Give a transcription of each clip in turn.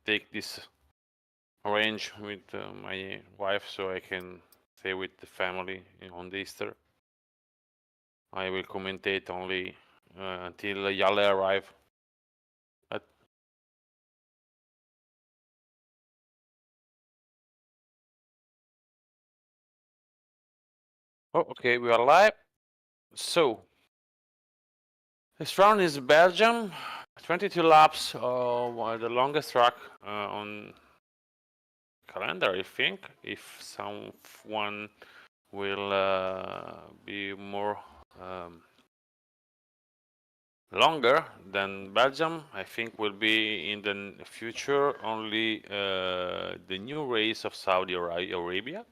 take this arrange with my wife so I can stay with the family on the Easter. I will commentate only until Yale arrive. Oh, okay, we are live. So, this round is Belgium, 22 laps, the longest track on calendar, I think. If someone will be more longer than Belgium, I think will be in the future only the new race of Saudi Arabia.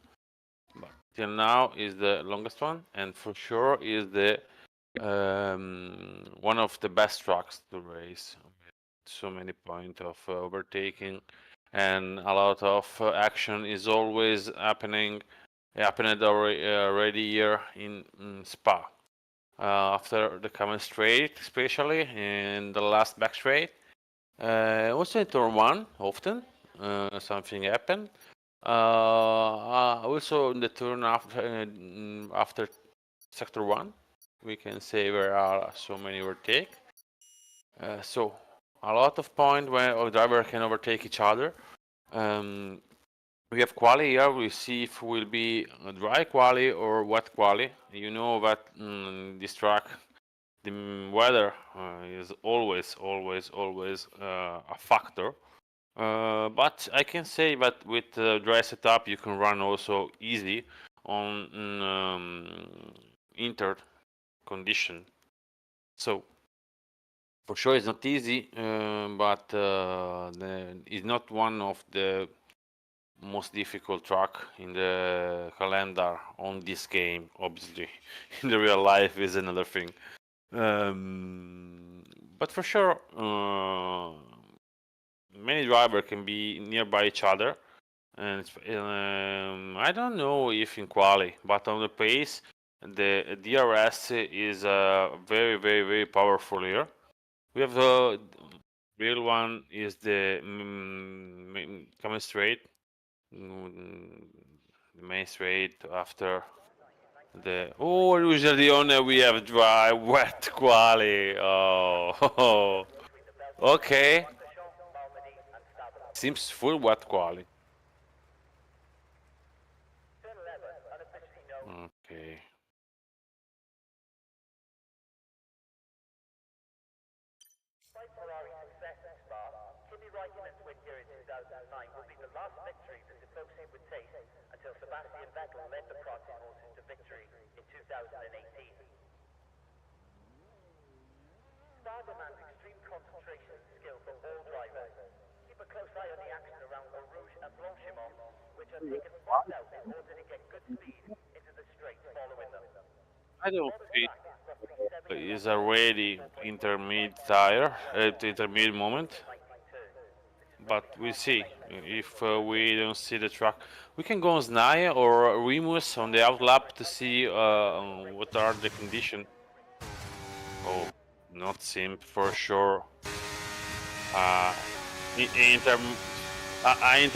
But till now is the longest one, and for sure is the one of the best tracks to race. So many points of overtaking, and a lot of action is always happened already here in Spa. After the common straight, especially in the last back straight. Also in turn one, often something happened. Also in the turn after sector one, we can say there are so many overtake. So a lot of point where a driver can overtake each other. We have quali here. We see if it will be a dry quali or wet quali. You know that this track, the weather is always a factor. But I can say that with dry setup you can run also easy on inter condition. So for sure it's not easy, but it's not one of the most difficult track in the calendar on this game. Obviously, in the real life is another thing. But for sure, many drivers can be nearby each other, and I don't know if in quali, but on the pace, the DRS is very powerful here. We have the real one is the coming straight, the main straight after the usually we have dry wet quali. Oh, okay. Seems full wet quali. Okay. Demands extreme concentration and skill from all drivers. Keep a close eye on the action around Eau Rouge and Blanchimont, which are taken fast out in order to get good speed into the straight following them. I don't think is already intermediate tire at intermediate moment, but we'll see if we don't see the track. We can go on Znaya or Remus on the outlap to see what are the conditions. Oh, not sim for sure. Inter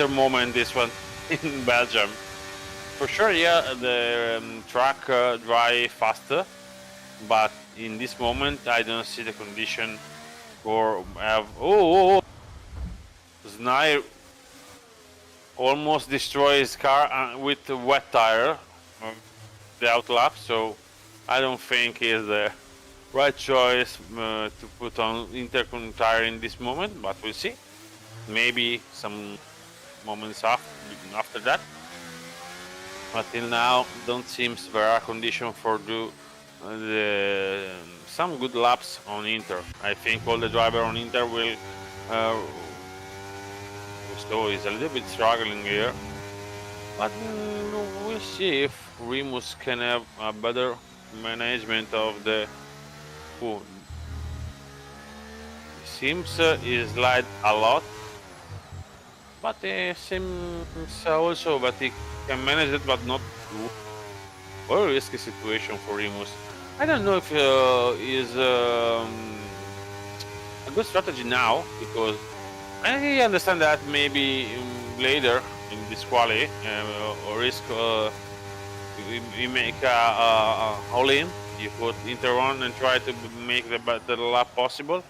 moment this one in Belgium. For sure, yeah, the track dry faster, but in this moment I don't see the condition for have. Znai almost destroys car with the wet tire, the outlap. So I don't think is the right choice to put on intercon tire in this moment, but we'll see. Maybe some moments after that. But till now, don't seem there are conditions for do some good laps on Inter. I think all the driver on Inter will. So he's a little bit struggling here, but we'll see if Remus can have a better management of the food. Seems he slide a lot, but it seems also that he can manage it, but not very risky situation for Remus. I don't know if is a good strategy now, because I understand that maybe later in this quali or risk we make all in. You put Inter on and try to make the better lap possible.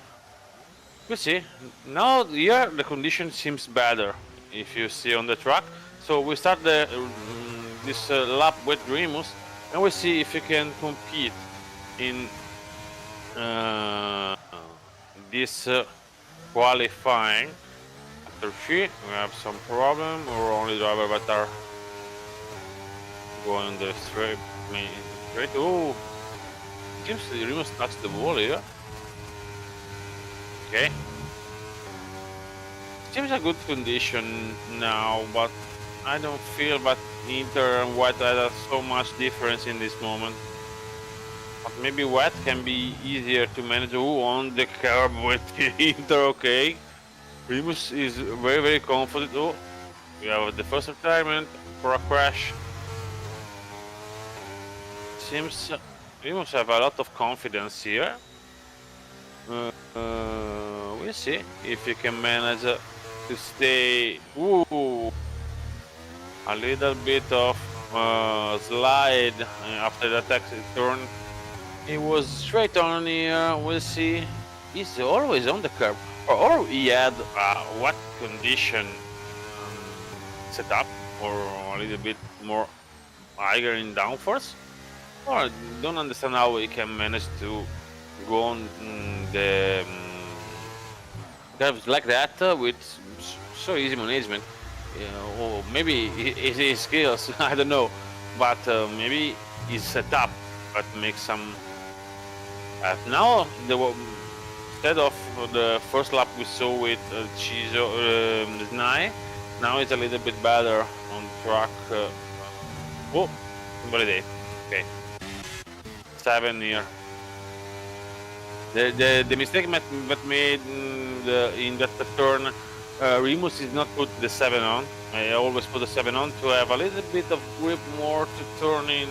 We see now here the condition seems better if you see on the track. So we start this lap with Remus and we see if we can compete in uh, this qualifying. After 3, we have some problem or only driver that are going the straight. Oh, seems Remus touched the wall here. Okay. Seems a good condition now, but I don't feel that Inter and White had so much difference in this moment. But maybe White can be easier to manage. Oh, on the curb with Inter, okay. Remus is very, very confident. Oh, we have the first retirement for a crash. Seems Remus have a lot of confidence here. We'll see if he can manage to stay. Ooh, a little bit of slide after the taxi turn. He was straight on here. We'll see. He's always on the curb, or he had what condition set up, or a little bit more higher in downforce. Or I don't understand how he can manage to go on the curves like that with so easy management. Or maybe his skills, I don't know, but maybe his setup that makes some. Now instead of the first lap we saw with Chizo Znai, now it's a little bit better on track. Oh, validate. Okay, 7 here. The mistake that made in that turn, Remus is not put the 7 on. I always put the 7 on to have a little bit of grip more to turn in.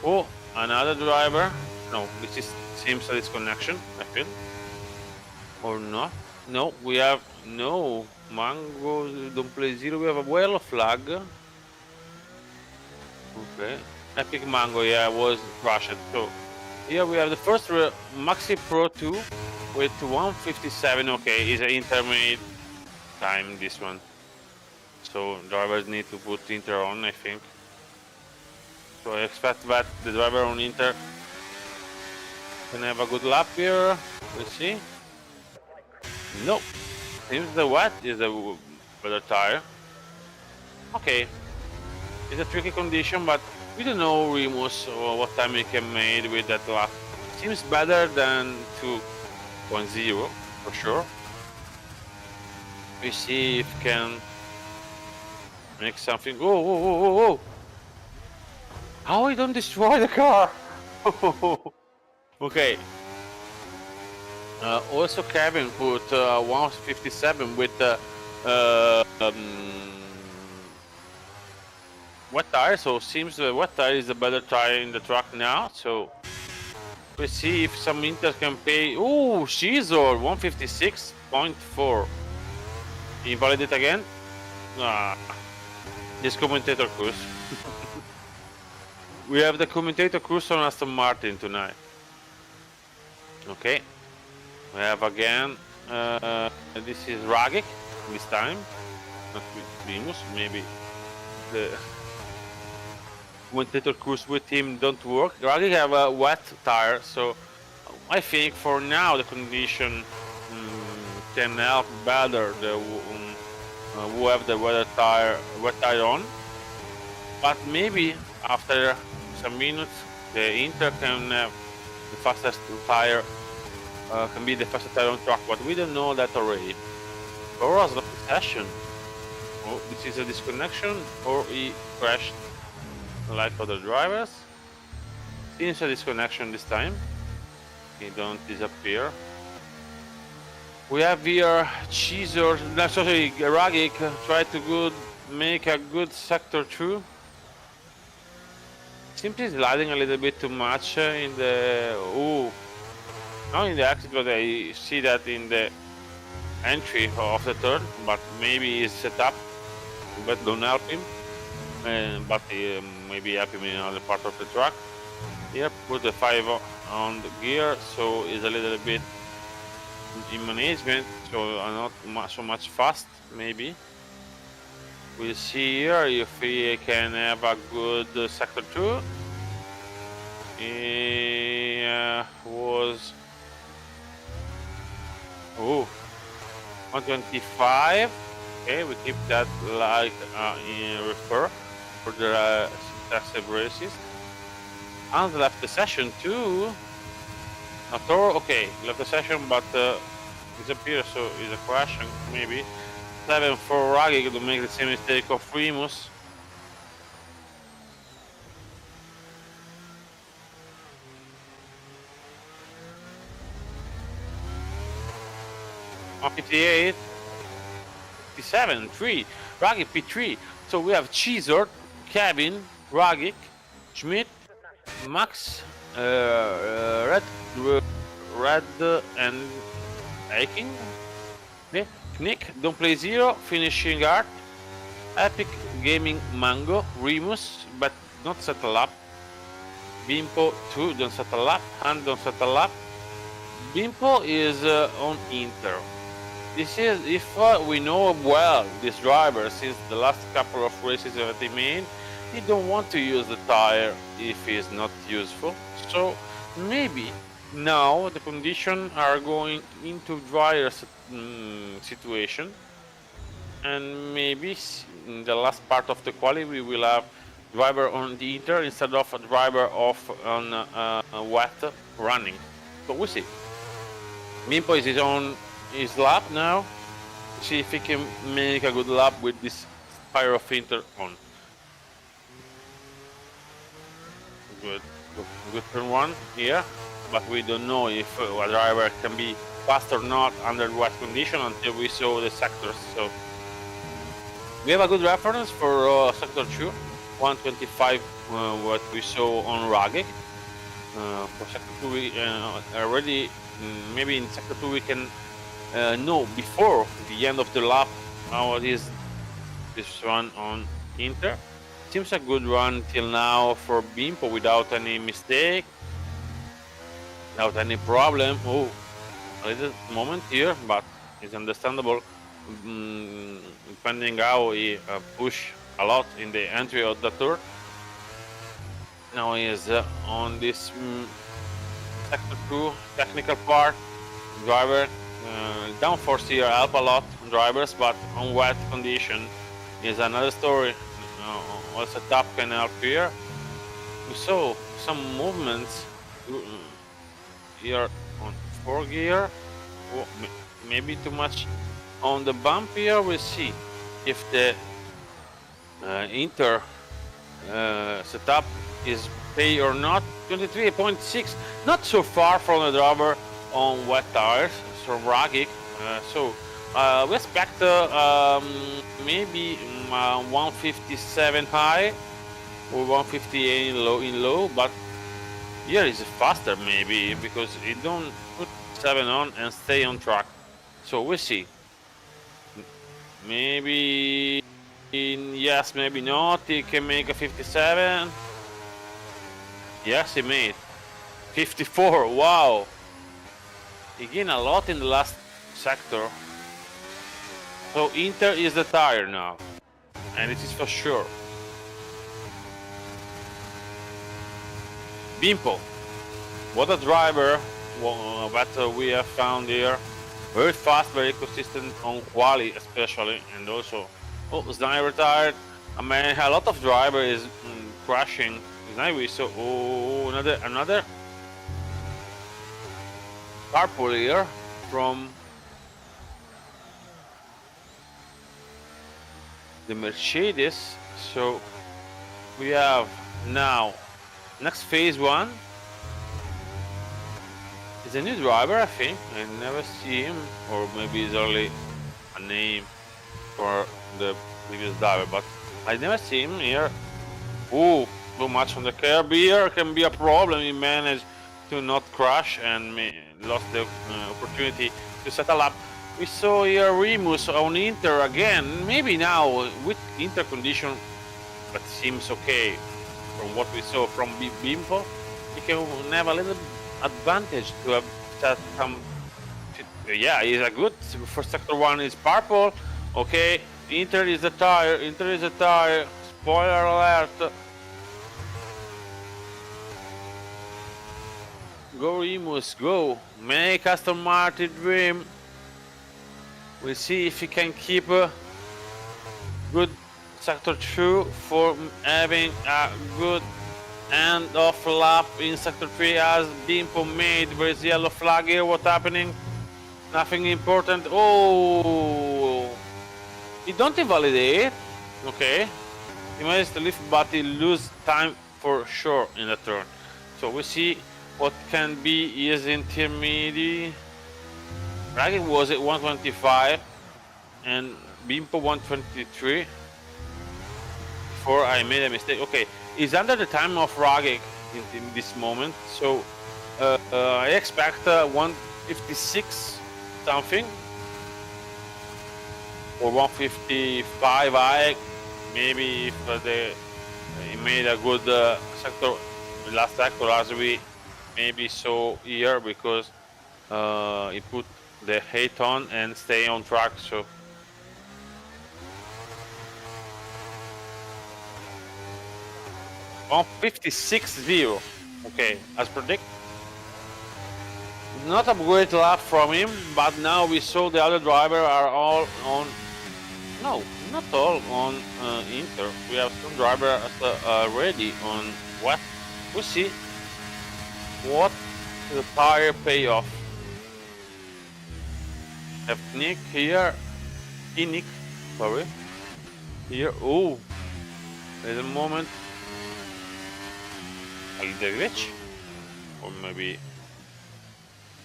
Oh, another driver. No, this seems a disconnection, I feel. Or not? No, we have no Mango. Don't play zero. We have a yellow flag. Okay, Epic Mango. Yeah, was crushed. So here we have the first Maxi Pro 2 with 157. Okay, is an intermediate time this one. So drivers need to put Inter on, I think. So I expect that the driver on Inter can have a good lap here. Let's see. Nope. Seems the wet is a better tire. Okay. It's a tricky condition, but we don't know Remus or what time he can make with that lap. Seems better than 2.0 for sure. We see if can make something. Oh, oh, oh, oh, oh. How he don't destroy the car? Okay. Also, Kevin put 157 with wet tire. So seems the wet tire is a better tire in the track now. So we see if some Inter can pay. Oh, Shizor 156.4. Invalidate again. This commentator cruise. We have the commentator cruise on Aston Martin tonight. Okay. We have again, this is Ragic this time, not Remus. Maybe the commentator cruise with him don't work. Ragic have a wet tire, so I think for now the condition can help better the who have the wet tire on. But maybe after some minutes, the Inter can have the fastest tire. Can be the fastest tire on track, but we don't know that already. Bora's not in session. Oh, this is a disconnection, or he crashed like other drivers. Seems a disconnection this time. He don't disappear. We have here Cheezer, no, sorry, Ragic try to make a good sector 2. Simply sliding a little bit too much in the. Ooh. Not in the exit, but I see that in the entry of the turn, but maybe he's set up, but don't help him. But maybe help him in another part of the track. Here, put the 5 on the gear, so it's a little bit in management, so not so much fast, maybe. We'll see here if he can have a good sector 2. He was 125. Okay, we keep that like in refer for the successive races. And left the session too. Thor, okay, left the session, but disappears, so it's a crashing maybe. 7 for Raggy to make the same mistake of Remus. On 58, 57, 3, Raggy P3. So we have Cheezer, Kevin, Raggy, Schmidt, Max, Red, and Aiking. Nick, Don't Play Zero, Finishing Art, Epic Gaming Mango, Remus, but not settle up. Bimpo 2, don't settle up, and don't settle up. Bimpo is on Inter. This is if we know well this driver since the last couple of races that he made. He don't want to use the tire if it's not useful. So maybe now the conditions are going into drier situation, and maybe in the last part of the quali we will have driver on the Inter instead of a driver off on wet running. So we'll see. Mimpo is on his lap now. See if he can make a good lap with this Pyro Finter on. Good turn 1 here, but we don't know if a driver can be fast or not under wet condition until we saw the sectors. So we have a good reference for sector 2, 125, what we saw on Raggy. For sector 2 we already, maybe in sector 2 we can know before the end of the lap how it is this run on Inter. Seems a good run till now for Bimpo without any mistake, without any problem. Oh, a little moment here, but it's understandable, depending how he push a lot in the entry of the turn. Now he is on this sector 2 technical part. Driver downforce here help a lot on drivers, but on wet condition is another story. Also top can help here. We saw some movements here on 4 gear. Oh, maybe too much on the bump here. We'll see if the Inter setup is pay or not. 23.6, not so far from the driver on wet tires, so Raggy. So we expect maybe 157 high or 158 in low, but here is faster maybe because it don't put 7 on and stay on track. So we'll see. Maybe yes, maybe not. He can make a 57. Yes, he made 54. Wow. He gained a lot in the last sector. So Inter is the tire now, and it is for sure. Bimpo, what a driver that we have found here. Very fast, very consistent on quali especially, and also Znai retired. I mean, a lot of driver is crashing. Znai we saw another carpool here from the Mercedes. So we have now next phase 1 is a new driver. I think I never see him, or maybe it's only a name for the previous driver, but I never see him here. Ooh, too much on the curb here can be a problem. He managed to not crash and lost the opportunity to settle up. We saw here Remus on Inter again. Maybe now with Inter condition, that seems okay from what we saw from Bimpo. He can have a little advantage to have set some. Yeah, he's a good for sector one. Is purple. Okay, Inter is the tire. Inter is the tire. Spoiler alert. Go Remus, go. Make Aston Martin dream. We'll see if he can keep a good sector 2 for having a good end of lap in sector 3 as Bimpo made. Where's the yellow flag here? What's happening? Nothing important. Oh, he don't invalidate. Okay, he managed to lift, but he lose time for sure in the turn. So we see what can be his intermediate. Ragged was at 125 and Bimpo 123 before I made a mistake. Okay, he's under the time of Ragged in this moment, so I expect 156 something or 155. I maybe if he made a good sector last sector as we maybe saw here, because he put the height on and stay on track. So on 56.0. Okay, as predicted. Not a great lap from him, but now we saw the other driver are all on. No, not all on Inter. We have some drivers already on what? We'll see what the tire payoff. Have Nick here, Nick, sorry, here. Oh, there's a moment, a little glitch, or maybe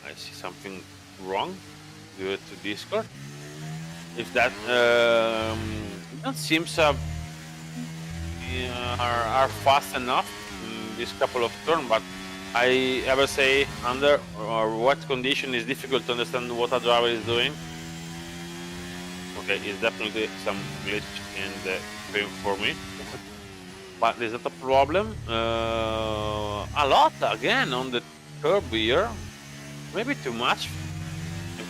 I see something wrong due to Discord. If that don't seem are fast enough in this couple of turns, but I ever say under or what condition is difficult to understand what a driver is doing. Okay, it's definitely some glitch in the frame for me, but there's not a problem. A lot again on the curb here, maybe too much.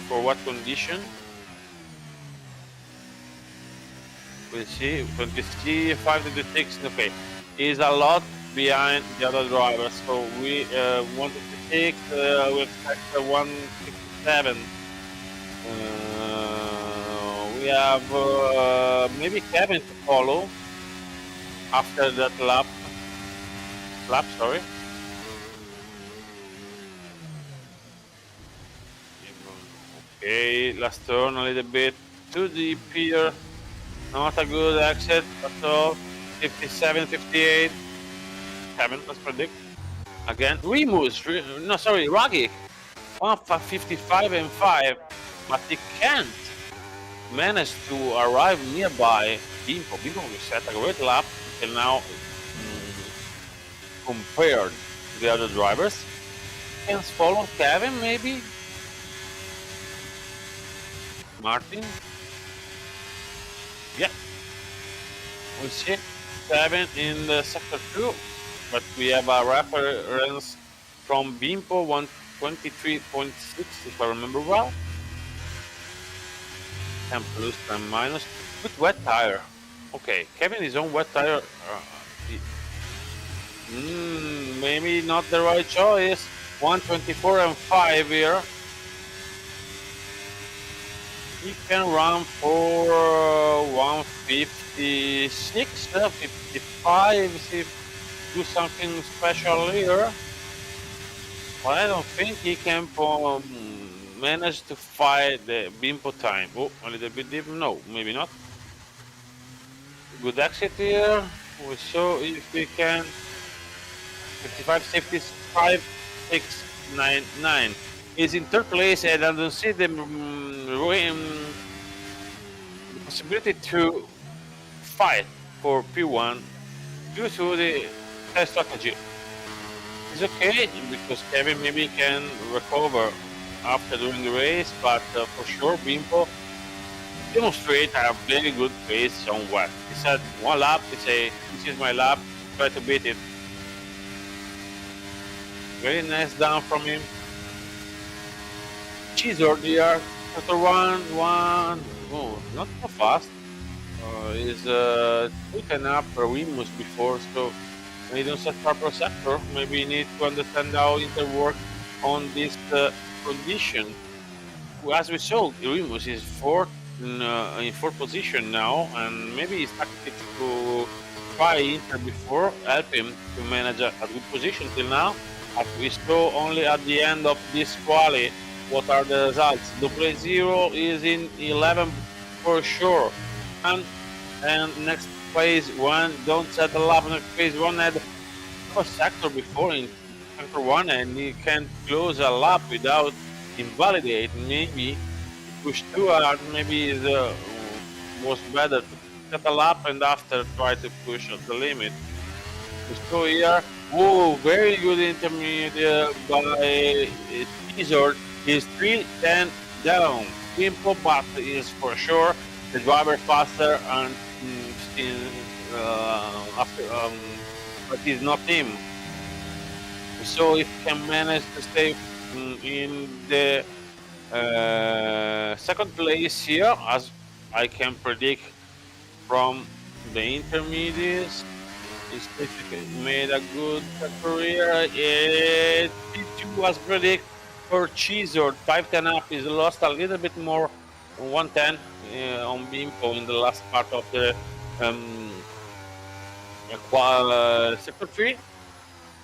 For what condition? We'll see. 25 to 6. Okay, is a lot behind the other drivers. So we 156, we expect 167. We have maybe Kevin to follow after that lap. Sorry. Okay, last turn a little bit too deep here. Not a good exit at all. 57, 58. Kevin, let's predict. Again, Remus, no, sorry, Raggy. 155 and 5, but he can't manage to arrive nearby Bimpo. Bimpo will set a great lap and now compared to the other drivers. Can follow Kevin maybe? Martin? Yeah. We'll see. Kevin in the sector 2, but we have a reference from Bimpo 123.6 if I remember well. 10 plus, 10 minus. With wet tire. Okay, Kevin is on wet tire. Maybe not the right choice. 124 and 5 here. He can run for 156, 55 if do something special here. But I don't think he can manage to fight the Bimpo time. Oh, a little bit deep. No, maybe not. Good exit here. We saw if we can. 55, 65, 6, 9, 9. Is in third place, and I don't see the possibility to fight for P1 due to the test strategy. It's okay because Kevin maybe can recover after doing the race, but for sure, Bimpo demonstrate a very good pace on wet. He said one lap, he say, this is my lap, try to beat it. Very nice down from him. Cheezer there, after one, oh, not so fast. Is taken up Remus before, so he don't set proper sector. Maybe you need to understand how it work on this condition. As we saw, Remus is in fourth position now, and maybe his tactics to try Inter before help him to manage a good position till now. As we saw only at the end of this quali, what are the results? Double zero is in 11 for sure, and next phase one don't settle up. Next phase one had a sector before in sector one, and he can close a lap without invalidating. Maybe push too hard. Maybe was better to cut a lap and after try to push at the limit. So here, whoa, very good intermediate by Caesar. He's 310 down. Simple, but is for sure the driver faster and still after but he's not him. So if he can manage to stay in the second place here, as I can predict from the intermediates, he's basically made a good career. T2 was predict for Cheezer. 510 up. He's lost a little bit more, 110 on Bimpo in the last part of the sector 3.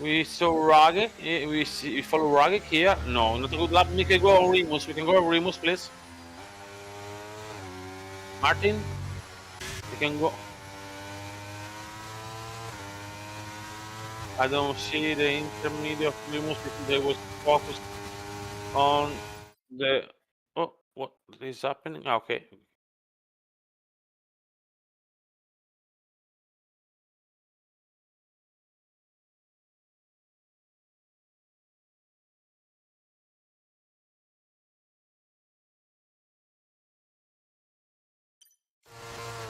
We saw Ragic. We follow Ragic here. No, not a good lap. We can go on Remus. We can go on Remus, please. Martin, we can go. I don't see the intermediate of Remus because they was focused on the. Oh, what is happening? Okay.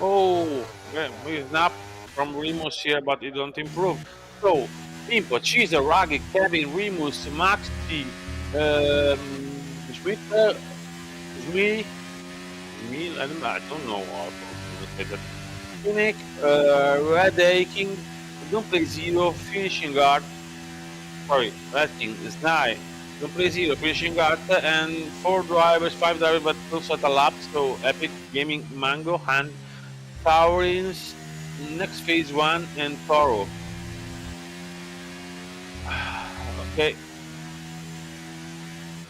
Oh, yeah, we snap from Remus here, but it don't improve. So, Impo, Cheezer, Raggy, Kevin, Remus, Maxi, Schmidt, Schmid, I don't know how to say that. Phoenix, Red Aching, don't play zero, finishing guard, sorry, Red King, Snai, don't play zero, finishing guard, and 5 drivers, but also at a lap, so Epic Gaming, Mango, Hand, Taurins, next phase one, and Toro. Okay.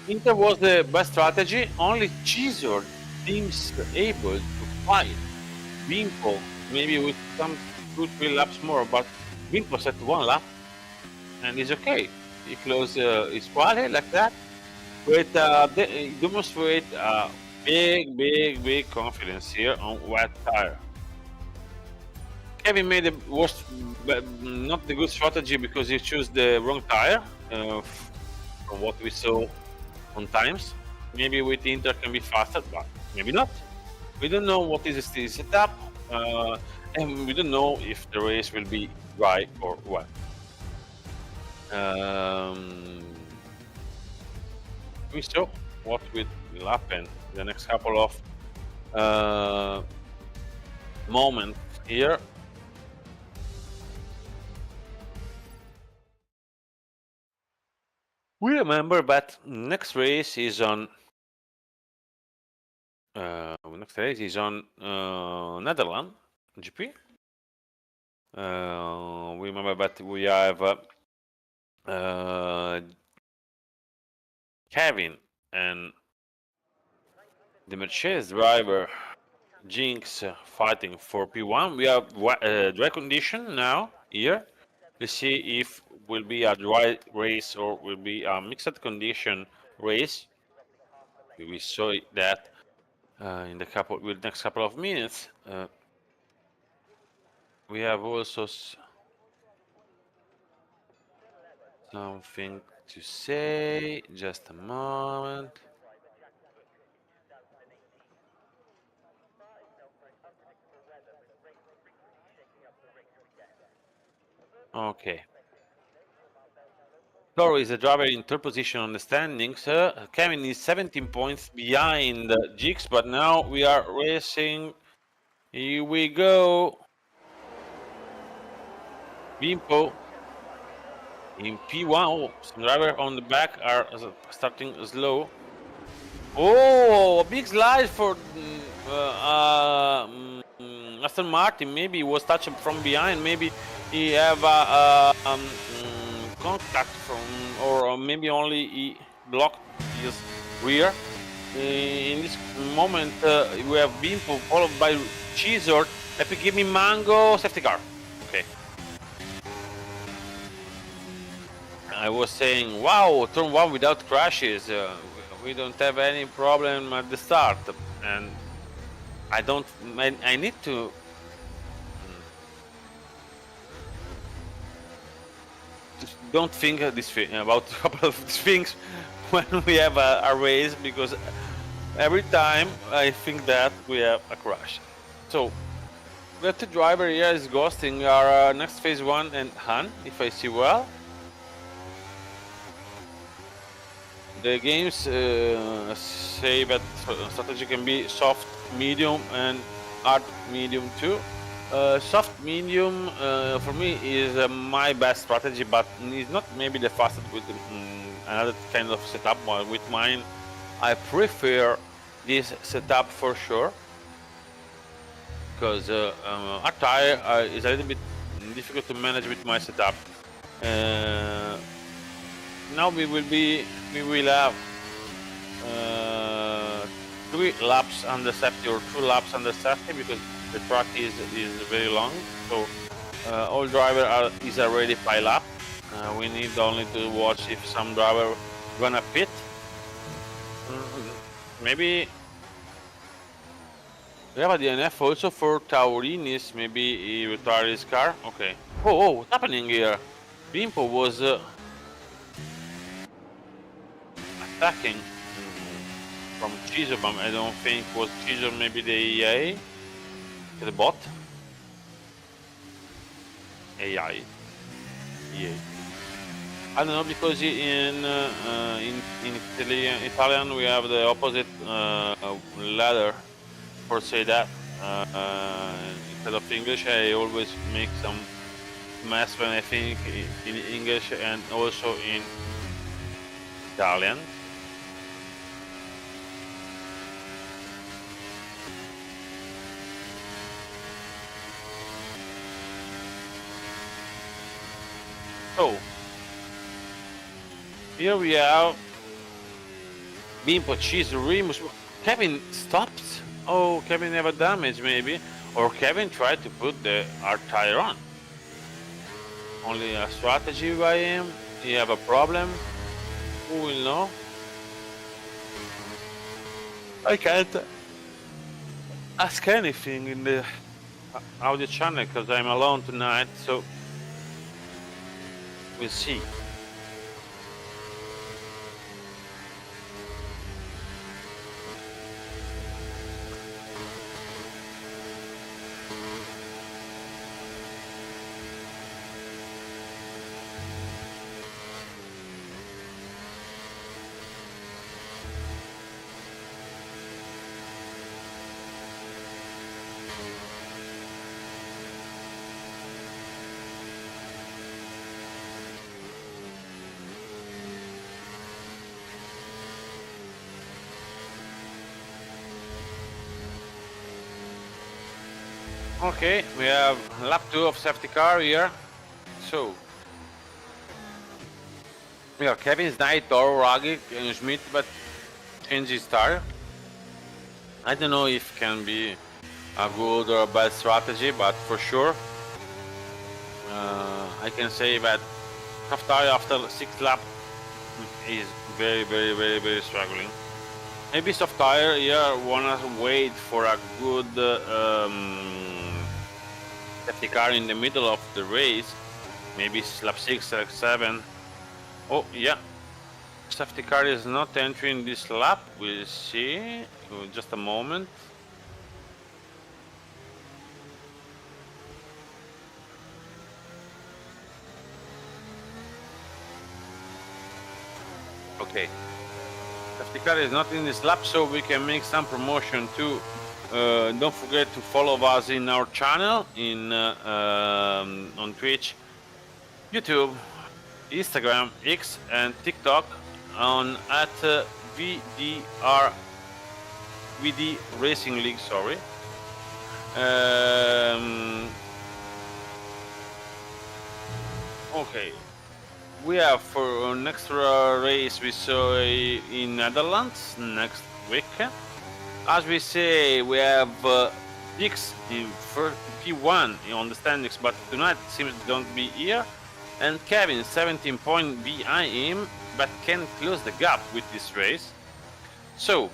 Inter was the best strategy, only Cheezer seems able to fight Bimpo, maybe with some 2-3 laps more, but Bimpo set one lap, and it's okay. He closed his quali like that, with demonstrate big confidence here on wet tire. Kevin made the worst, not the good strategy because he chose the wrong tire. From what we saw on times, maybe with Inter can be faster, but maybe not. We don't know what is the setup, and we don't know if the race will be dry or wet. We saw what will happen the next couple of moments here. We remember that next race is on Netherlands GP. We remember that we have Kevin and the Mercedes driver Jinx fighting for P1. We have dry condition now here. Let's see if will be a dry race or will be a mixed condition race. We saw that in the next couple of minutes. We have also something to say. Just a moment. Okay. Toro is a driver in third position on the standings. Kevin is 17 points behind Jix, but now we are racing. Here we go. Bimpo in P1. Oh, some driver on the back are starting slow. Oh, a big slide for Aston Martin. Maybe he was touched from behind. Maybe he have contact from, or maybe only he blocked his rear. In this moment, we have Bimpo followed by Cheezer. Epic, give me Mango, safety car. Okay. I was saying, wow, turn one without crashes. We don't have any problem at the start, and I don't. I need to. Just don't think this thing, about a couple of these things when we have a race, because every time I think that we have a crash. So the two driver here is ghosting our next phase one and Han, if I see well. The games say that strategy can be soft, medium, and hard medium too. Soft medium for me is my best strategy, but it's not maybe the fastest with another kind of setup. But with mine, I prefer this setup for sure, because hard tire is a little bit difficult to manage with my setup. Now we will have 3 laps under safety or 2 laps under safety, because the track is very long. So all driver is already pile up. We need only to watch if some driver gonna pit. Maybe we have a DNF also for Taurinis. Maybe he retired his car. Okay. Oh, what's happening here? Bimpo was attacking from Chizobam. I don't think was Chizob, maybe the EA, the bot. AI. EA. I don't know, because in Italian we have the opposite letter for say that. Instead of English, I always make some mess when I think in English and also in Italian. So here we have Bimpo, Cheese, Remus. Kevin stops. Oh, Kevin have a damage maybe, or Kevin tried to put the hard tire on. Only a strategy by him. He have a problem. Who will know? I can't ask anything in the audio channel because I'm alone tonight. So we'll see. Okay, we have lap 2 of safety car here. So we have Kevin's Knight, Toro, Raggi, and Schmidt, but change his tire. I don't know if it can be a good or a bad strategy, but for sure I can say that tough tire after 6 lap is very struggling. Maybe soft tire here wanna wait for a good safety car in the middle of the race. Maybe lap 6, lap 7. Oh yeah, safety car is not entering this lap. We'll see. Just a moment. Okay. Safety car is not in this lap, so we can make some promotion too. Don't forget to follow us in our channel on Twitch, YouTube, Instagram, X, and TikTok on at VD Racing League. Sorry. Okay. We have for next race we saw in Netherlands next week. As we say, we have Dix, the first P1 on the standings, but tonight seems to don't be here. And Kevin, 17 points behind him, but can close the gap with this race. So,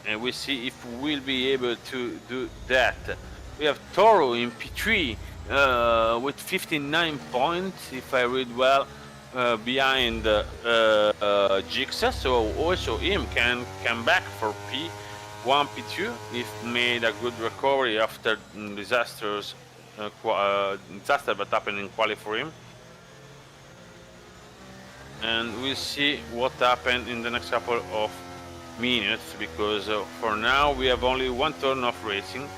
and we see if we'll be able to do that. We have Toro in P3 with 59 points, if I read well, behind Jigsaw. So also him can come back for P1, P2 if made a good recovery after disaster that happened in quali for him. And we'll see what happened in the next couple of minutes, because for now we have only one turn of racing.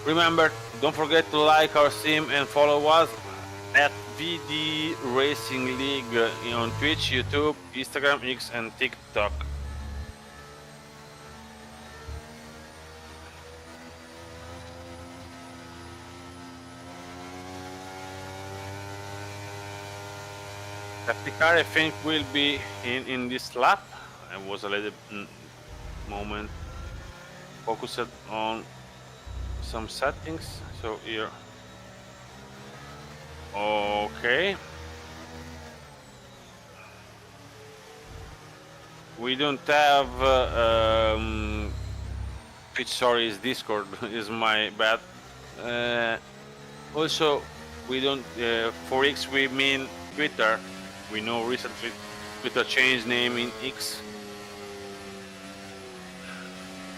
Remember, don't forget to like our stream and follow us at VD Racing League on Twitch, YouTube, Instagram, X, and TikTok. Safety car, I think, will be in this lap. I was a little moment focused on some settings. So here, okay, we don't have Twitch. Sorry, is Discord is my bad. Also, we don't for X we mean Twitter. We know recently Twitter changed name in X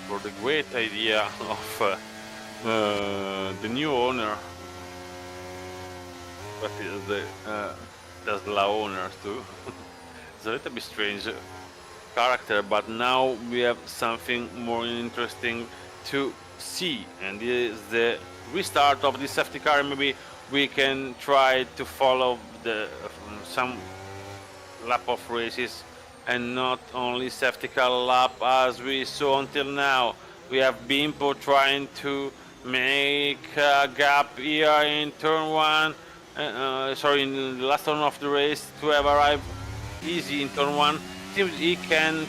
for the great idea of the new owner, but the Tesla owner too. It's a little bit strange character, but now we have something more interesting to see, and this is the restart of the safety car. Maybe we can try to follow the some lap of races and not only safety car lap as we saw until now. We have Bimpo trying to make a gap here in turn one, sorry, in the last turn of the race to have arrived easy in turn one. Seems he can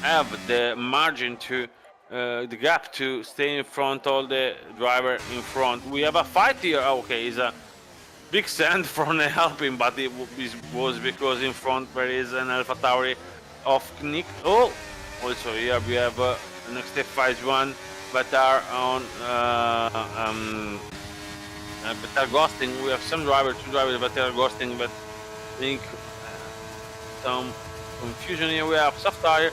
have the margin to the gap to stay in front of the driver in front. We have a fight here. Okay, it's a big sand from the Alpine, but it was because in front there is an Alpha Tauri of Nick. Oh, also here we have next step 5-1 that are on that are ghosting. We have some drivers, two drivers that are ghosting, but I think some confusion here. We have soft tire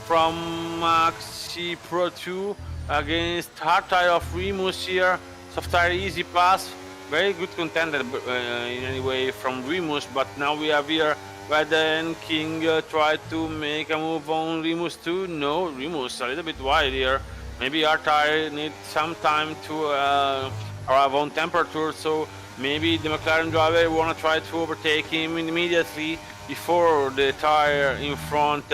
from Maxi Pro 2 against hard tire of Remus here. Soft tire easy pass. Very good contender in any way from Remus, but now we have here Raden King tried to make a move on Remus too. No, Remus a little bit wide here. Maybe our tire needs some time to arrive on temperature, so maybe the McLaren driver wanna try to overtake him immediately before the tire in front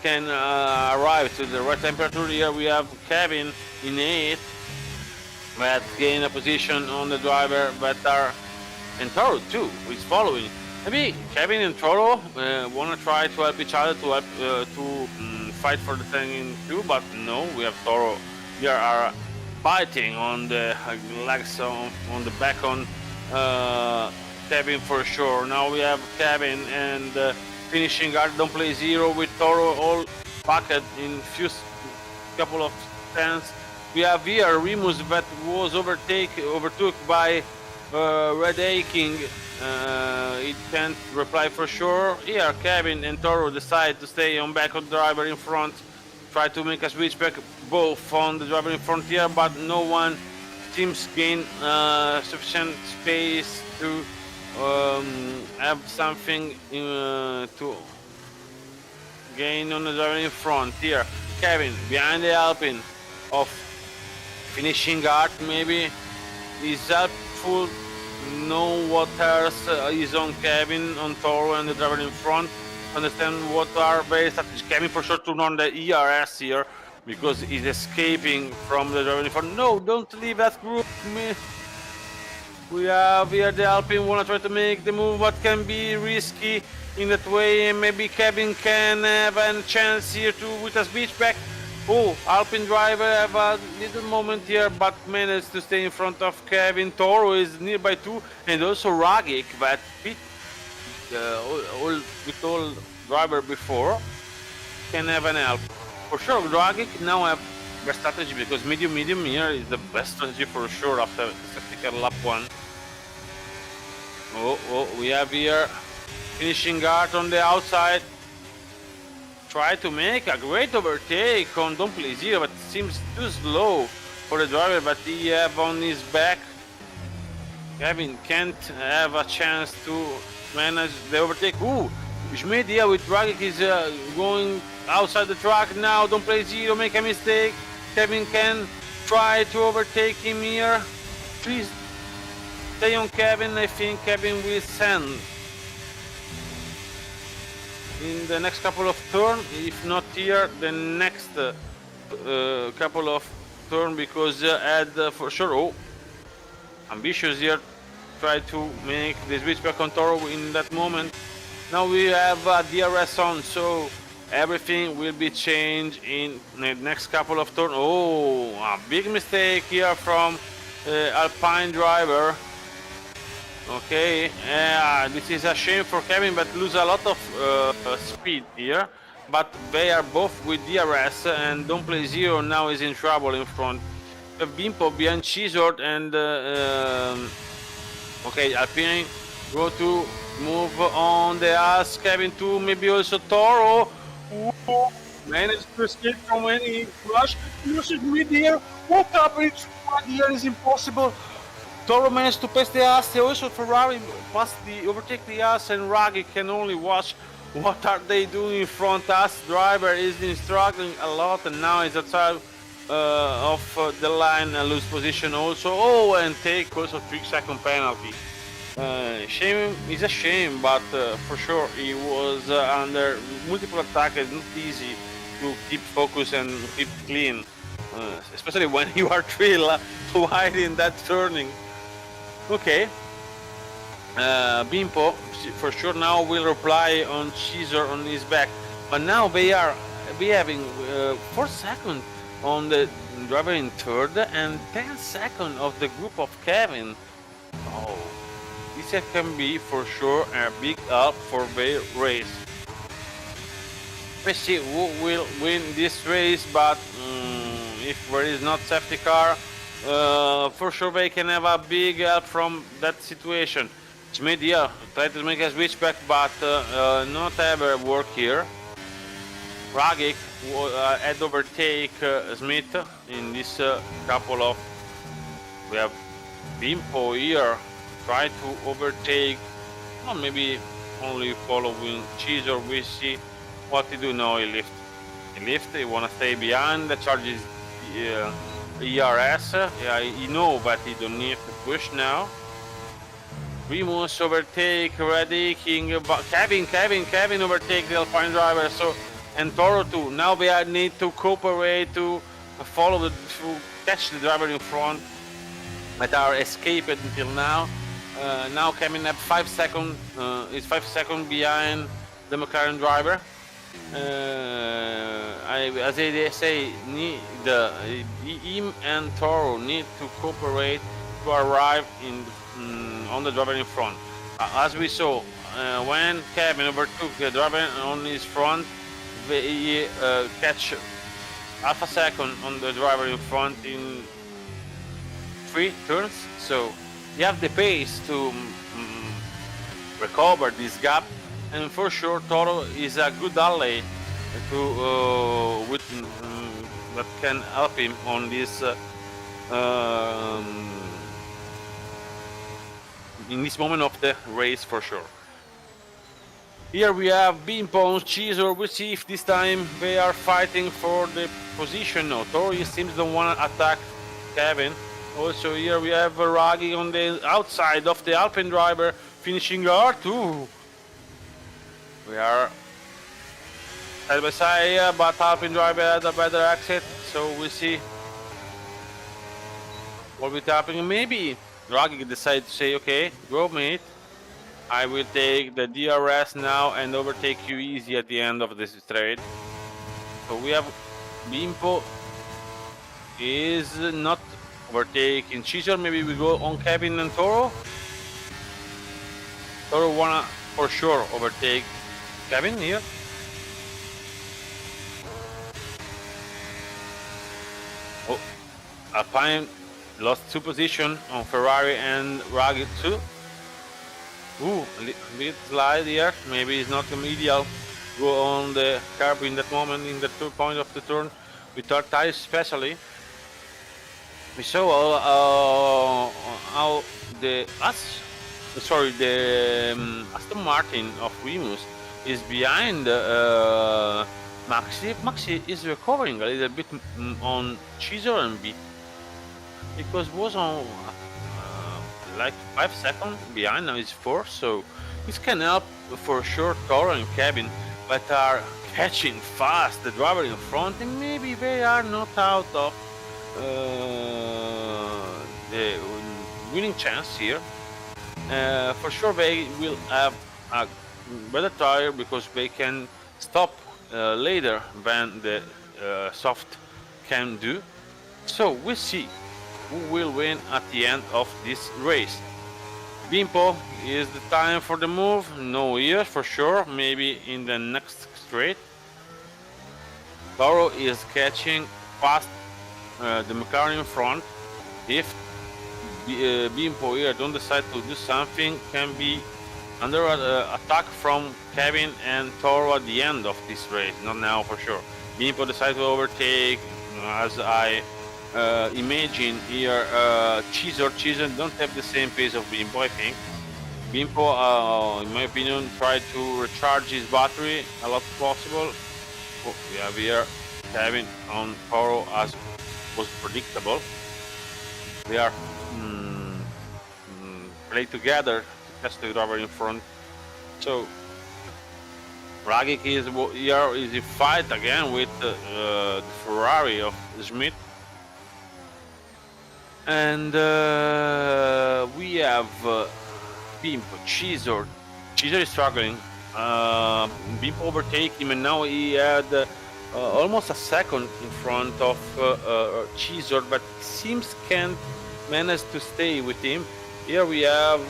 can arrive to the right temperature. Here we have Kevin in 8th. That gain a position on the driver, but and Toro too is following. Maybe Kevin and Toro wanna try to help each other to help fight for the thing too, but no, we have Toro here are biting on the legs on the back on Kevin for sure. Now we have Kevin and finishing guard don't play zero with Toro all packed in few couple of stands. We have here Remus that was overtook by Red Aching. It can't reply for sure. Here Kevin and Toro decide to stay on back of the driver in front. Try to make a switchback both on the driver in front here, but no one seems gain sufficient space to have something to gain on the driver in front here. Kevin behind the Alpine of finishing guard maybe is helpful. Know what else is on Kevin, on Toro and the driver in front. Understand what are very strategic. Kevin for sure turn on the ERS here because he's escaping from the driver in front. No, don't leave that group. We have here the Alpine wanna try to make the move, but can be risky in that way. Maybe Kevin can have a chance here to with a speech back. Oh, Alpine driver have a little moment here, but managed to stay in front of Kevin. Toro is nearby too, and also Ragic that beat all driver before can have an help. For sure, Ragic now have best strategy because medium here is the best strategy for sure after technical lap 1. Oh, we have here finishing guard on the outside. Try to make a great overtake on Don't Play Zero, but seems too slow for the driver, but he have on his back. Kevin can't have a chance to manage the overtake. Ooh, Schmidt here with Ragic is going outside the track now. Don't Play Zero, make a mistake. Kevin can try to overtake him here. Please stay on Kevin. I think Kevin will send in the next couple of turns, if not here, the next couple of turns, because Ed for sure, oh, ambitious here, try to make the switch back on Toro in that moment. Now we have DRS on, so everything will be changed in the next couple of turns. Oh, a big mistake here from Alpine driver. Okay, this is a shame for Kevin, but lose a lot of speed here. But they are both with DRS, and Don't Play Zero now is in trouble in front. Bimpo behind Chisord, and okay, Alpine go to move on the ass. Kevin too, maybe also Toro. Ooh, managed to escape from any rush. Uses mid here. What happened? Here is impossible. Toro managed to pass the ass, also Ferrari passed overtake the ass, and Raggi can only watch what are they doing in front. Us driver is struggling a lot, and now is outside of the line and lose position also. Oh, and take also 3-second penalty. Shame is a shame, but for sure he was under multiple attacks. It's not easy to keep focus and keep clean, especially when you are thrilled wide in that turning. Okay, Bimpo for sure now will reply on Caesar on his back, but now they are having 4 seconds on the driver in third and 10 seconds of the group of Kevin. Oh, this can be for sure a big help for their race. Let's see who will win this race, but if there is not safety car, for sure they can have a big help from that situation. Schmidt, yeah, try to make a switch back, but not ever work here. Ragic had overtake Smith in this couple of. We have Bimpo here, try to overtake, or maybe only following Cheese, or we see what he do now. He lift, he wanna stay behind, the charges ERS, yeah, he know that he don't need to push now. Remus overtake, ready, King, Kevin overtake the Alpine driver, so, and Toro too. Now they need to cooperate to follow to catch the driver in front, that are escaped until now. Now Kevin have 5 seconds, is 5 seconds behind the McLaren driver. As they say, him and Toro need to cooperate to arrive in on the driver in front. As we saw, when Kevin overtook the driver on his front, they catch half a second on the driver in front in 3 turns. So you have the pace to recover this gap, and for sure Toro is a good ally to that can help him on this in this moment of the race for sure. Here we have Beanpong, Cheezer. We'll see if this time they are fighting for the position. No, Tori seems to want to attack Kevin. Also here we have Ragi on the outside of the Alpine driver, finishing R2. We are side by side here, but Alpine driver had a better exit, so we'll see what will happen. Maybe Ragi decide to say, okay, go mate. I will take the DRS now and overtake you easy at the end of this straight. So we have Bimpo is not overtaking Cheezer. Maybe we go on Kevin and Toro. Toro wanna for sure overtake Kevin here. Oh, Alpine lost 2 positions on Ferrari and Ragi 2. Ooh, a bit slide here. Maybe it's not ideal. Go on the curb in that moment, in the 2 point of the turn, with our tires especially. We saw how the Aston Martin of Remus is behind Maxi. Maxi is recovering a little bit on Cheezer and B, because was on like 5 seconds behind, now it's 4, so this can help for sure Toro and Kevin, but are catching fast the driver in front, and maybe they are not out of the winning chance here. For sure they will have a better tire because they can stop later than the soft can do. So we'll see who will win at the end of this race. Bimpo, is the time for the move? No here for sure, maybe in the next straight. Toro is catching fast the McLaren in front. If Bimpo here don't decide to do something, can be under attack from Kevin and Toro at the end of this race, not now for sure. Bimpo decides to overtake, as I imagine here, Cheezer don't have the same pace of Bimpo, I think. Bimpo, in my opinion, tried to recharge his battery a lot possible. Oh, we have here Kevin on Toro as was predictable. They are play together to test the driver in front. So Ragic is here is a fight again with the Ferrari of Schmidt. And we have Bimpo, Cheezer. Cheezer is struggling. Bimpo overtake him, and now he had almost a second in front of Cheezer, but seems can't manage to stay with him. Here we have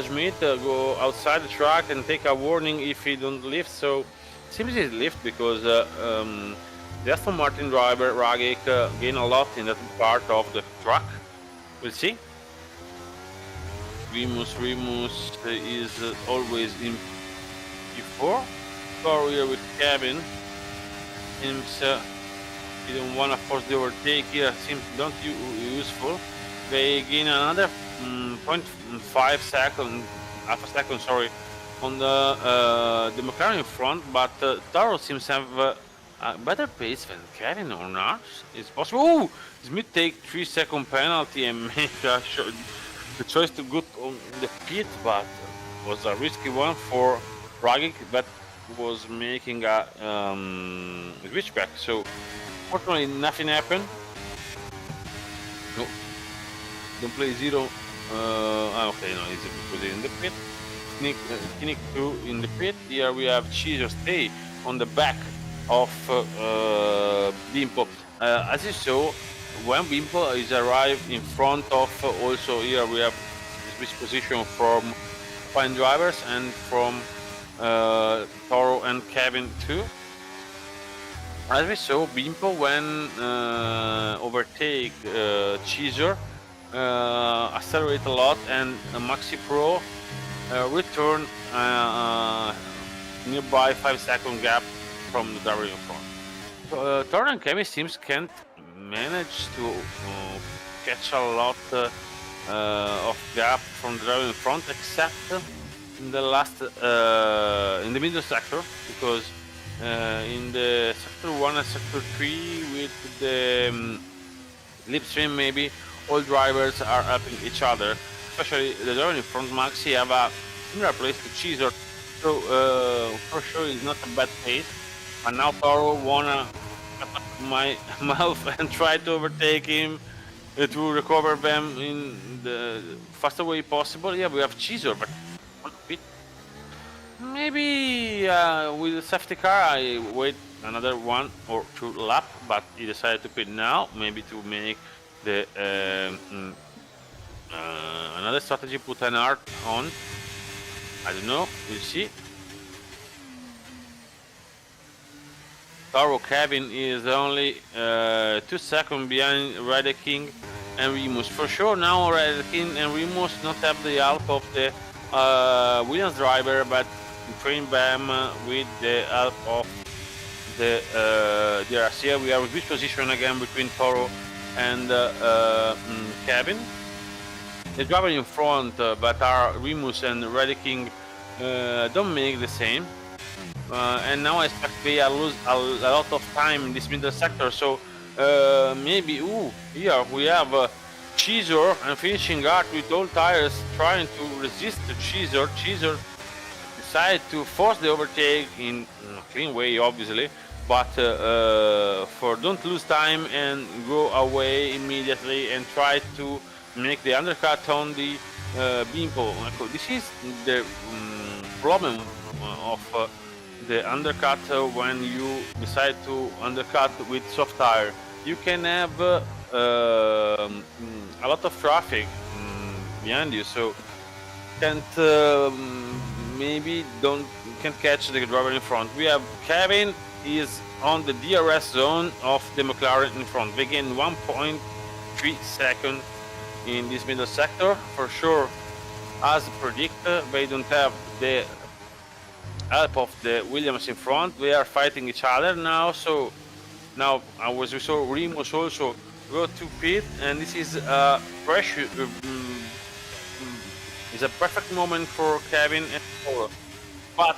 Schmidt go outside the track and take a warning if he don't lift. So seems he lift because the Aston Martin driver Ragic gained a lot in that part of the track. We'll see. Remus is always in P4. Toro here with Kevin. Seems he don't want to force the overtake here. Seems don't useful. They gain another 0.5 second, half a second, sorry, on the McLaren in front. But Toro seems to have a better pace than Kevin, or not? It's possible. Ooh! Smith take 3-second penalty and make the choice to go on the pit, but was a risky one for Ragic that was making a switchback. So fortunately nothing happened. No, don't play zero. Okay, no, it's because in the pit. Sneak 2 in the pit. Here we have Cheezer stay on the back of Bimpo. As you saw, when Bimpo is arrived in front of, also here we have switch position from Fine drivers and from Toro and Kevin too. As we saw, Bimpo when overtake Cheezer accelerate a lot, and Maxi Pro return nearby 5-second gap from the driver in front. So, Toro and Kevin seems can't manage to catch a lot of gap from the driver in front, except in the last in the middle sector, because in the sector 1 and sector 3 with the slipstream, maybe all drivers are helping each other, especially the driver in front, Maxi, have a similar place to Caesar, so for sure it's not a bad pace. And now Toro wanna cut up my mouth and try to overtake him to recover them in the fastest way possible. Yeah, we have Caesar, but on pit. Maybe with the safety car I wait another 1 or 2 lap, but he decided to pit now, maybe to make the another strategy, put an art on. I don't know, we'll see. Taro Cabin is only 2 seconds behind Rider King and Remus. For sure now Rider King and Remus not have the help of the Williams driver, but train them with the help of the DRC. We are in good position again between Toro and Cabin. The driver in front, but are Remus and Rider King, don't make the same. And now I expect they lose a lot of time in this middle sector, so maybe, here we have Caesar and finishing guard with all tires trying to resist the Caesar. Caesar decided to force the overtake in a clean way, obviously, but for don't lose time and go away immediately and try to make the undercut on the Bimpo. This is the problem of the undercut when you decide to undercut with soft tire. You can have a lot of traffic behind you, so can't maybe can't catch the driver in front. We have Kevin is on the DRS zone of the McLaren in front. They gain 1.3 seconds in this middle sector. For sure, as predicted, they don't have the help of the Williams in front. They are fighting each other now, so now we saw Remus also go to pit, and this is a pressure is a perfect moment for Kevin and Paul. But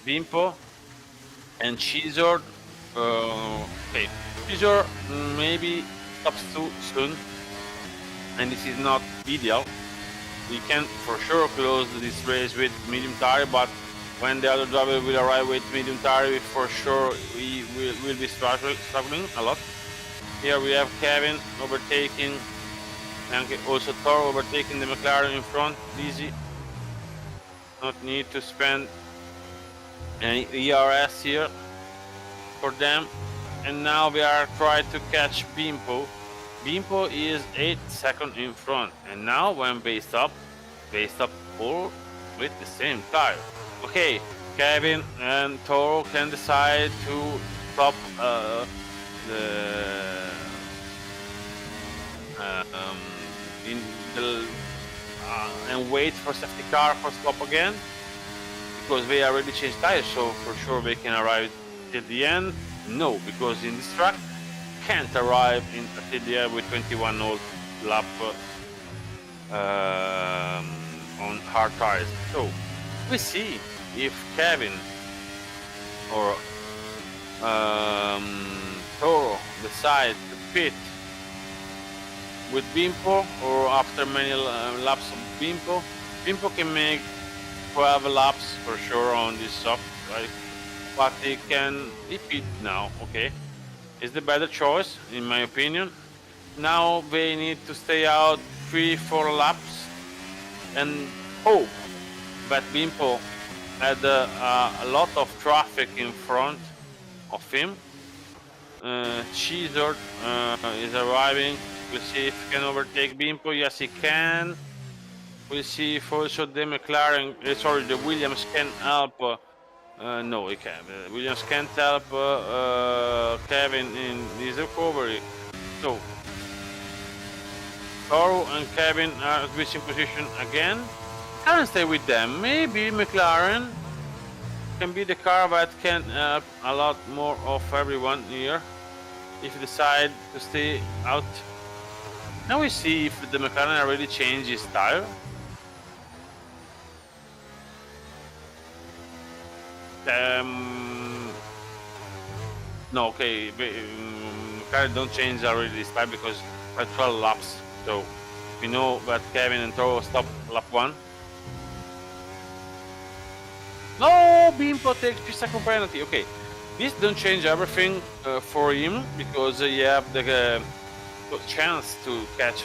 Bimpo and Caesar, okay, Caesar maybe stops too soon, and this is not ideal. We can for sure close this race with medium tire, but when the other driver will arrive with medium tire, for sure we will be struggling a lot. Here we have Kevin overtaking, and also Thor overtaking the McLaren in front. Easy, not need to spend any ERS here for them. And now we are trying to catch Bimpo. Bimpo is 8 seconds in front, and now when they stop all with the same tire. Okay, Kevin and Toro can decide to stop and wait for safety car for stop again, because they already changed tires, so for sure they can arrive till the end. No, because in this track can't arrive till the end with 21 old lap on hard tires. So we see if Kevin or Toro decide to pit with Bimpo, or after many laps of Bimpo. Bimpo can make 12 laps for sure on this soft, right? But he pit now, okay? It's the better choice, in my opinion. Now they need to stay out 3-4 laps and hope that Bimpo had a lot of traffic in front of him. Caesar is arriving. We'll see if he can overtake Bimpo. Yes, he can. We'll see if also the McLaren, the Williams can help. No, he can't. Williams can't help Kevin in this recovery. So, Toro and Kevin are switching position again. Can't stay with them. Maybe McLaren can be the car that can help a lot more of everyone here if you decide to stay out. Now we see if the McLaren already changed his tire. No, okay. McLaren don't change already this time because 12 laps. So we know that Kevin and Toro stop lap 1. No, Bimpo takes 3-second penalty. Okay, this don't change everything for him because he have the chance to catch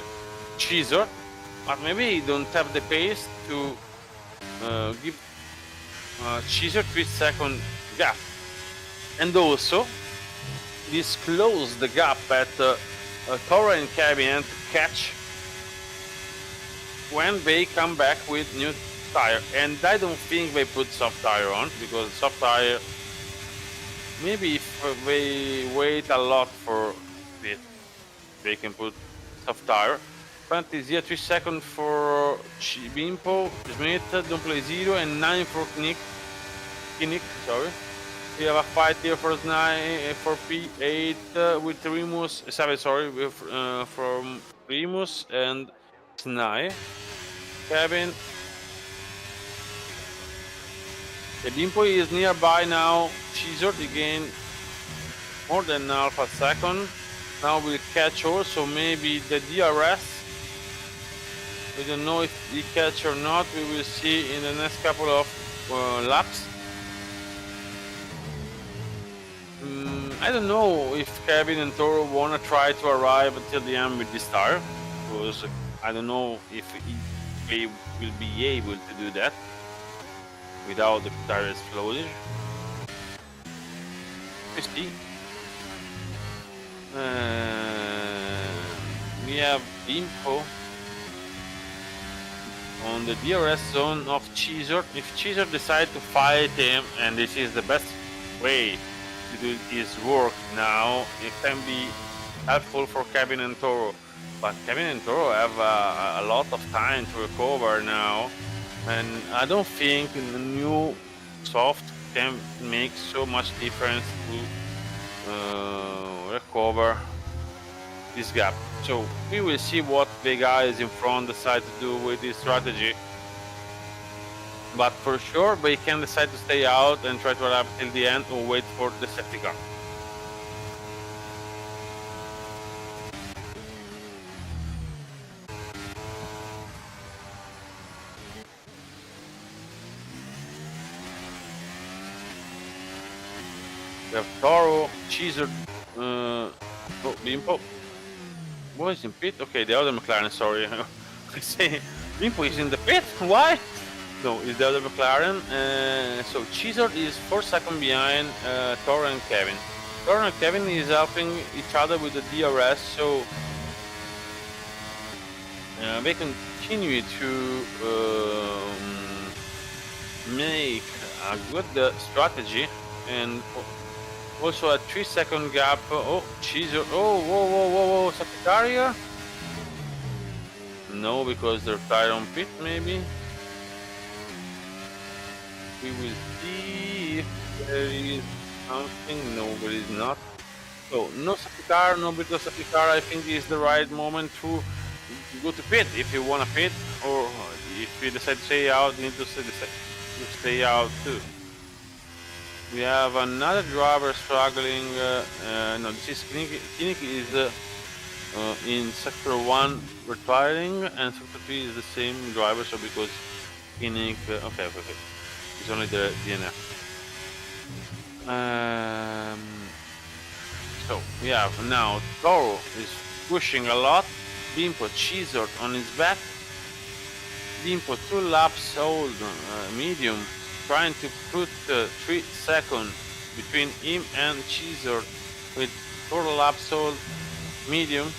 Cheezer, but maybe he don't have the pace to give Cheezer 3-second gap. And also, this close the gap that Toro and Kevin to catch when they come back with new tire. And I don't think they put soft tire on, because soft tire, maybe if they wait a lot for it, they can put soft tire. Penalty is here, 3 seconds for Bimpo, Smith, don't play 0, and 9 for Kinnick, sorry. We have a fight here for for P8 with Remus, 7, sorry, with, from Remus and Snai. Kevin. The Bimpo is nearby now. Cheezer again more than half a second. Now we'll catch also maybe the DRS. We don't know if he catch or not. We will see in the next couple of laps. I don't know if Kevin and Toro wanna try to arrive until the end with this tire, because I don't know if they will be able to do that without the tire exploding. 50. We have Bimpo on the DRS zone of Cheezer. If Cheezer decides to fight him, and this is the best way to do his work now, it can be helpful for Kevin and Toro. But Kevin and Toro have a lot of time to recover now, and I don't think the new soft can make so much difference to recover this gap. So we will see what the guys in front decide to do with this strategy. But for sure, they can decide to stay out and try to arrive till the end or wait for the safety car. We have Toro, Cheezer, Bimpo. What is in pit? Okay, the other McLaren, sorry. I say Bimpo is in the pit? Why? No, it's the other McLaren. So Cheezer is 4 seconds behind Toro and Kevin. Toro and Kevin is helping each other with the DRS, so they continue to make a good strategy, and also a 3 second gap. Oh, Cheezer. Oh, whoa, Sagittaria? No, because they're tied on pit, maybe. We will see if there is something. No, there is not. So, no Sagittaria, no, because Sagittaria, I think, is the right moment to go to pit if you want to pit, or if you decide to stay out, you need to stay out too. We have another driver struggling. No, this is Kinnick is in sector 1 retiring, and sector 3 is the same driver. So because Kinnick, okay, it's only the DNF. So we have now Toro is pushing a lot. Bimpo Cheezer on his back. Bimpo 2 laps old, medium, trying to put 3 seconds between him and Cheezer with 4 laps old, medium.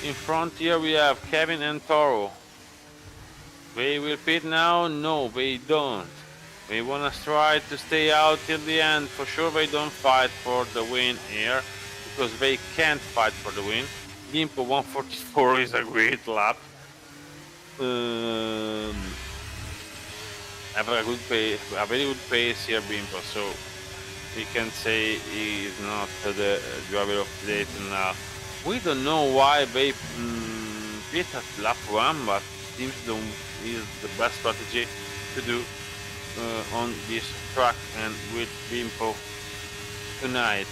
In front here we have Kevin and Toro. They will pit now? No, they don't. They wanna try to stay out till the end. For sure they don't fight for the win here, because they can't fight for the win. Bimpo 144 is a great lap. Have a good pace, a very good pace here, Bimpo. So we can say he is not the driver of the day now. We don't know why they pit at lap 1, but seems is the best strategy to do. on this track and with Bimpo tonight.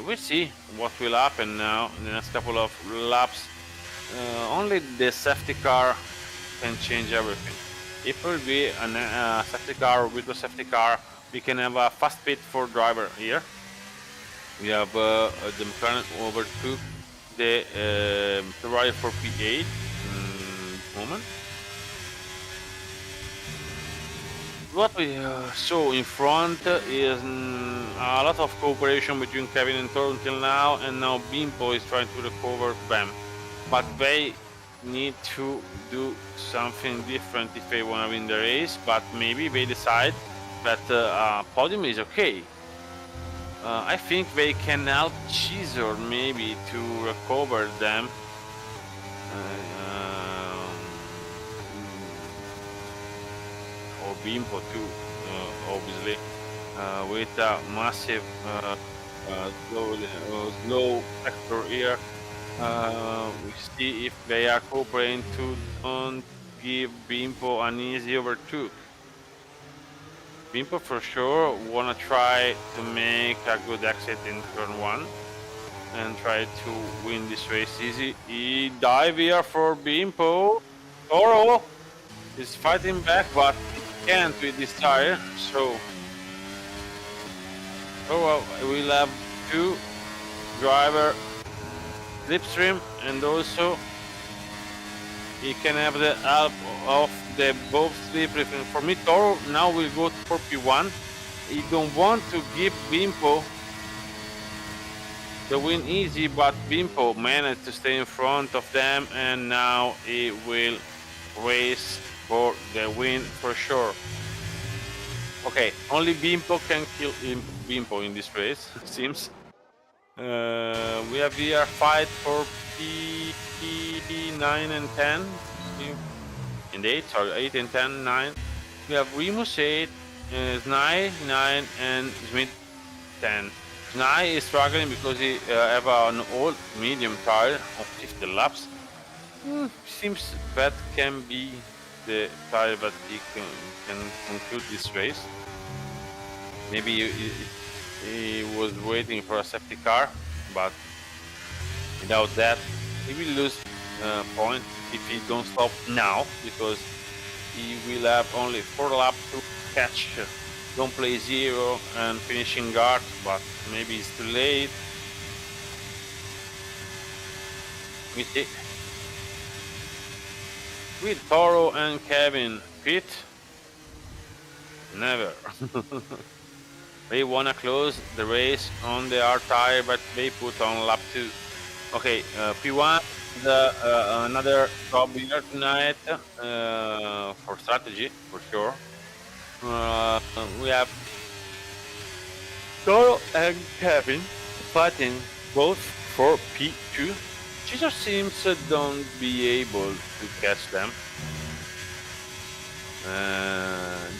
We'll see what will happen now in the next couple of laps. Only the safety car can change everything. If it will be a safety car with a safety car, we can have a fast pit for driver here. We have the McLaren overtook the Ferrari for P8 moment. What we saw in front is a lot of cooperation between Kevin and Toro until now, and now Bimpo is trying to recover them. But they need to do something different if they want to win the race, but maybe they decide that podium is okay. I think they can help Chisor maybe to recover them. Or Bimpo too, obviously, with a massive slow sector here. We see if they are cooperating to don't give Bimpo an easy overtook. Bimpo for sure wanna try to make a good exit in turn 1 and try to win this race easy. He dive here for Bimpo. Toro is fighting back, but he can't with this tire, so we'll have 2 driver slipstream, and also he can have the help of the both slipstream. For me, Toro now will go for P1. He don't want to give Bimpo the win easy, but Bimpo managed to stay in front of them, and now he will race for the win for sure. Okay, only Bimpo can kill Bimpo in this race, seems. We have here fight for P9 and 10. And 8, sorry, 8 and 10, 9. We have Remus 8, Snai 9, and Smith 10. Snai is struggling because he have an old medium tire of 50 laps. Seems that can be the tire that he can conclude this race. Maybe he was waiting for a safety car, but without that, he will lose point if he don't stop now, because he will have only 4 laps to catch. Don't play 0 and finishing guard, but maybe it's too late. We see. With Toro and Kevin pit? Never. They wanna close the race on the hard tire, but they put on lap 2. Okay, P1, another job here tonight for strategy, for sure. We have Toro and Kevin fighting both for P2. Chisor seems don't be able to catch them,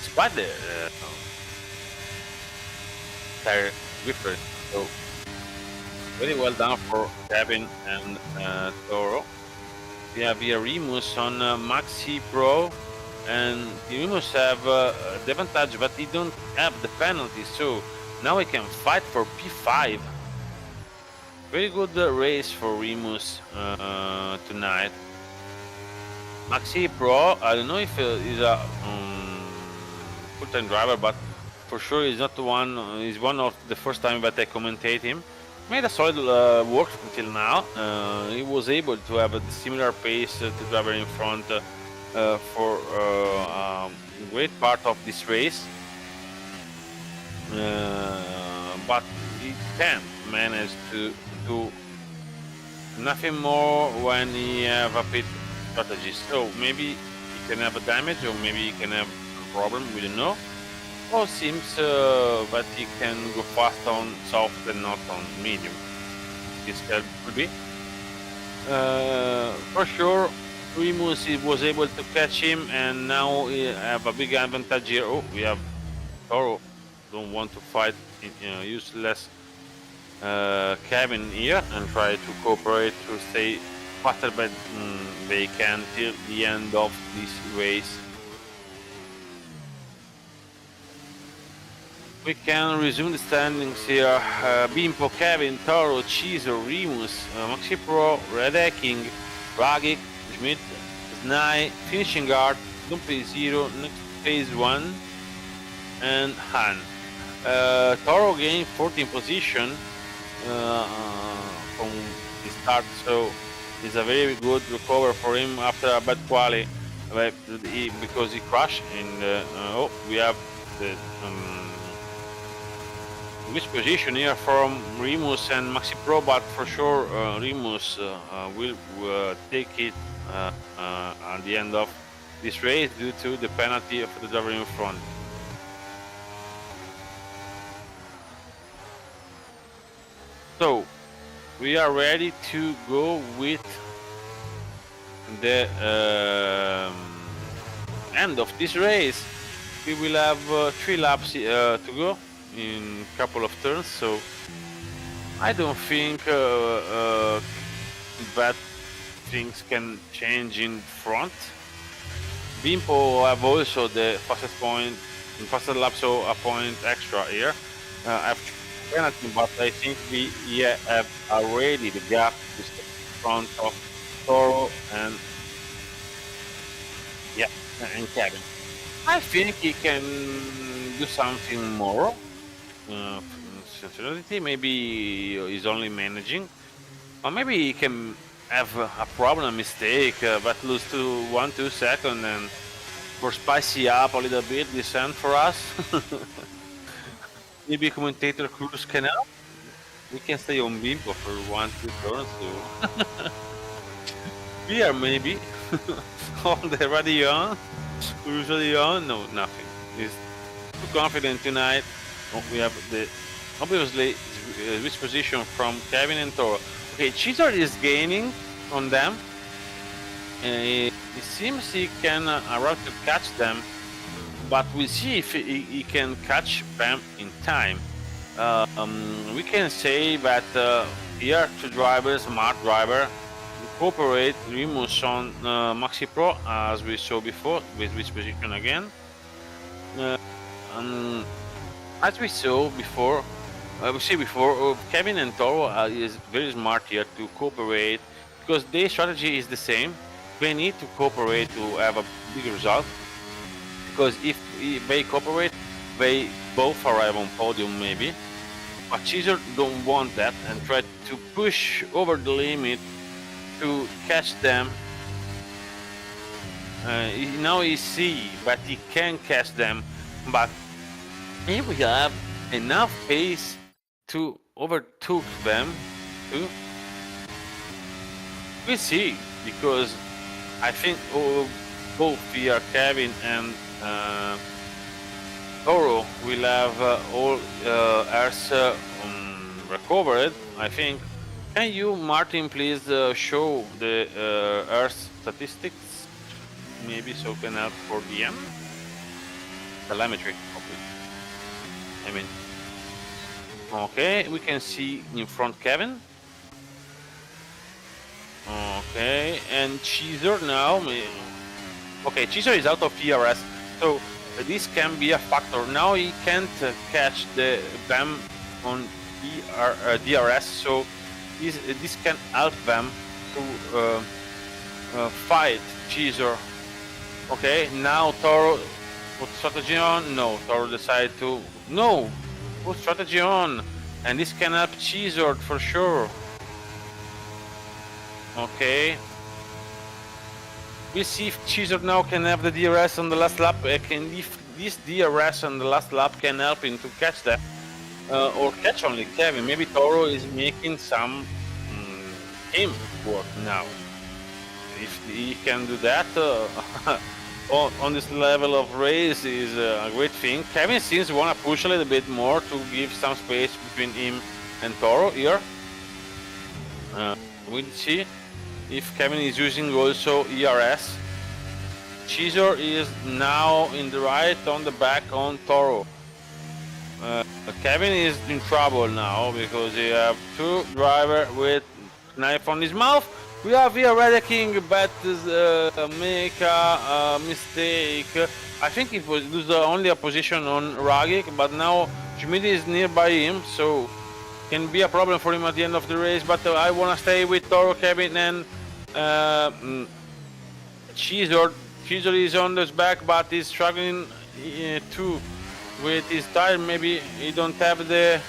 despite the tire difference. So very well done for Kevin and Toro. We have here Remus on Maxi Pro, and Remus have the advantage, but he don't have the penalty, so now he can fight for P5. Very good race for Remus tonight. Maxi Pro, I don't know if he's a full-time driver, but for sure he's not one. He's one of the first time that I commentate him. Made a solid work until now. He was able to have a similar pace to driver in front for a great part of this race, but he can't manage to do nothing more when he have a pit strategy. So maybe he can have a damage, or maybe he can have a problem, we don't know. Or seems that he can go fast on soft and not on medium. This could be. For sure, Remus was able to catch him, and now we have a big advantage here. Oh, we have Toro. Don't want to fight useless Kevin here and try to cooperate to stay faster, but they can till the end of this race. We can resume the standings here. Bimpo, Kevin, Toro, Ciso, Remus, Maxi Pro, Red King, Ragic, Schmidt, Snai, Finishing Guard, Dumpy Zero, next phase 1, and Han. Toro gained 14th position from the start, so it's a very good recover for him after a bad quali, because he crashed. And oh, we have the which position here from Remus and Maxi Pro, but for sure Remus will take it at the end of this race due to the penalty of the driver in front. So we are ready to go with the end of this race. We will have 3 laps to go in a couple of turns, so I don't think bad things can change in front. Bimpo have also the fastest fastest lap, so a point extra here. After penalty, but I think we have already the gap in front of Toro and Kevin. I think he can do something more. Sincerity, maybe he's only managing, or maybe he can have a problem, a mistake, but lose to 1-2 seconds and for spicy up a little bit this end for us. Maybe commentator Cruz can help. We can stay on Bimbo for 1-2 turns. So. We are maybe on the radio. Usually on, no, nothing. He's too confident tonight. Oh, we have the obviously which position from Kevin and Toro. Okay, Cheezer is gaining on them. It seems he can arrive to catch them, but we'll see if he can catch them in time. We can say that here 2 drivers, smart driver, cooperate Remus on Maxi Pro as we saw before, with which position again. As we saw before, Kevin and Toro is very smart here to cooperate because their strategy is the same. They need to cooperate to have a big result, because if they cooperate, they both arrive on podium maybe. But Caesar don't want that and try to push over the limit to catch them. Now he see that he can catch them, but he will have enough pace to overtake them too. We see, because I think both here Kevin and Toro will have all airs recovered, I think. Can you, Martin, please show the Earth statistics? Maybe so can help for the end? Telemetry, I mean. Okay, we can see in front Kevin. Okay, and Cheezer now. Okay, Cheezer is out of ERS, so this can be a factor. Now he can't catch them on DRS, so this can help them to fight Cheezer. Okay, now Toro put strategy on. No, Toro decided to put strategy on, and this can help Cheezer for sure. Okay, we see if Cheezer now can have the DRS on the last lap. If this DRS on the last lap can help him to catch that. Or catch only Kevin. Maybe Toro is making some team work now. If he can do that on this level of race is a great thing. Kevin seems to want to push a little bit more to give some space between him and Toro here. We'll see if Kevin is using also ERS. Cheezer is now in the right on the back on Toro. Kevin is in trouble now because he have 2 driver with knife on his mouth. We have here Red King, but make a mistake. I think it was lose only a position on Ragic, but now Schmidt is nearby him, so can be a problem for him at the end of the race. But I want to stay with Toro, Kevin, and uh, mm, Cheezer. Cheezer is on his back, but he's struggling too with his tire. Maybe he don't have the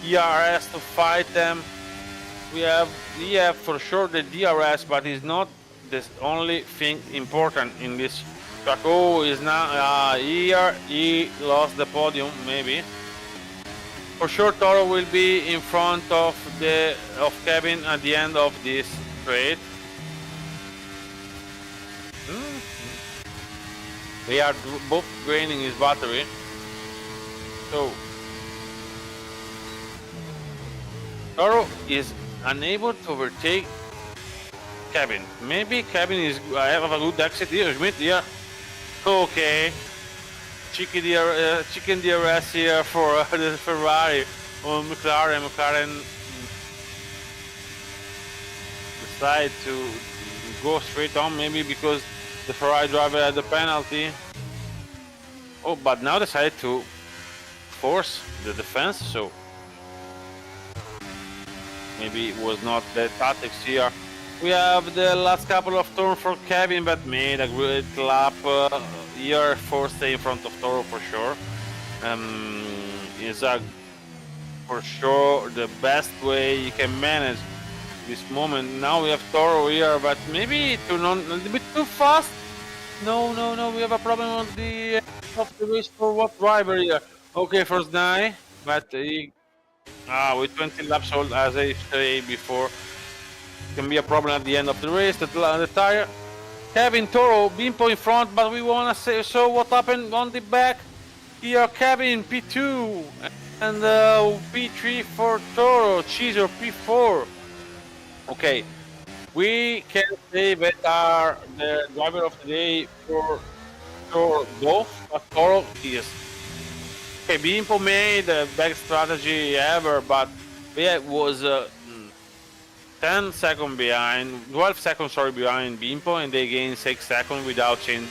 ERS to fight them. We have for sure the DRS, but it's not the only thing important in this track. Oh, is now here he lost the podium maybe. For sure, Toro will be in front of Kevin at the end of this straight. They are both draining his battery. So Toro is unable to overtake Kevin. Maybe Kevin is have a good exit here. Schmidt, yeah. Okay. Chicken DRS here for the Ferrari or McLaren. McLaren decide to go straight on, maybe because the Ferrari driver had the penalty. Oh, but now decided to force the defense, so maybe it was not the tactics here. We have the last couple of turns for Kevin, but made a great lap here for stay in front of Toro for sure. Is for sure the best way you can manage this moment. Now we have Toro here, but maybe a little bit too fast. No, we have a problem on the of the race for what driver here. Okay, first nine, but he, with 20 laps old, as I say before, can be a problem at the end of the race. The tire. Kevin Toro, Bimpo in front, but we wanna say so. What happened on the back? Here, Kevin P2 and P3 for Toro. Cheezer P4. Okay, we can say that are the driver of the day for both, but Toro is. Okay, Bimpo made the best strategy ever, but yeah, it was 10 seconds behind, 12 seconds sorry behind Bimpo, and they gained 6 seconds without changing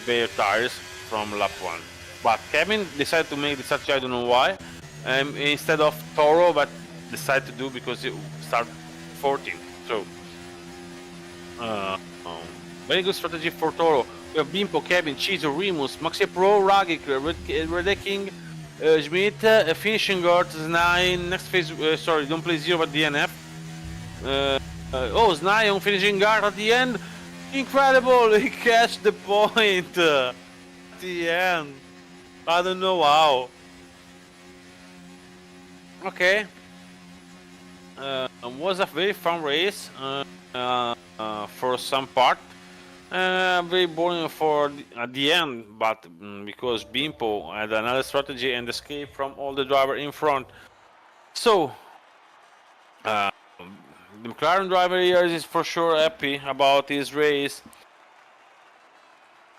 their tires from lap 1. But Kevin decided to make the strategy, I don't know why, instead of Toro, but decided to do because it started 14. So, very good strategy for Toro. We have Bimpo, Kevin, Cheezo, Remus, Maxi Pro, Ragic, Red King, Schmidt, finishing guard, 9, next phase, sorry, don't play 0 but DNF. Znai on finishing guard at the end. Incredible, he catch the point at the end. I don't know how. Okay. Was a very fun race for some part. Very boring for at the end, but because Bimpo had another strategy and escaped from all the driver in front. So, the McLaren driver here is for sure happy about his race.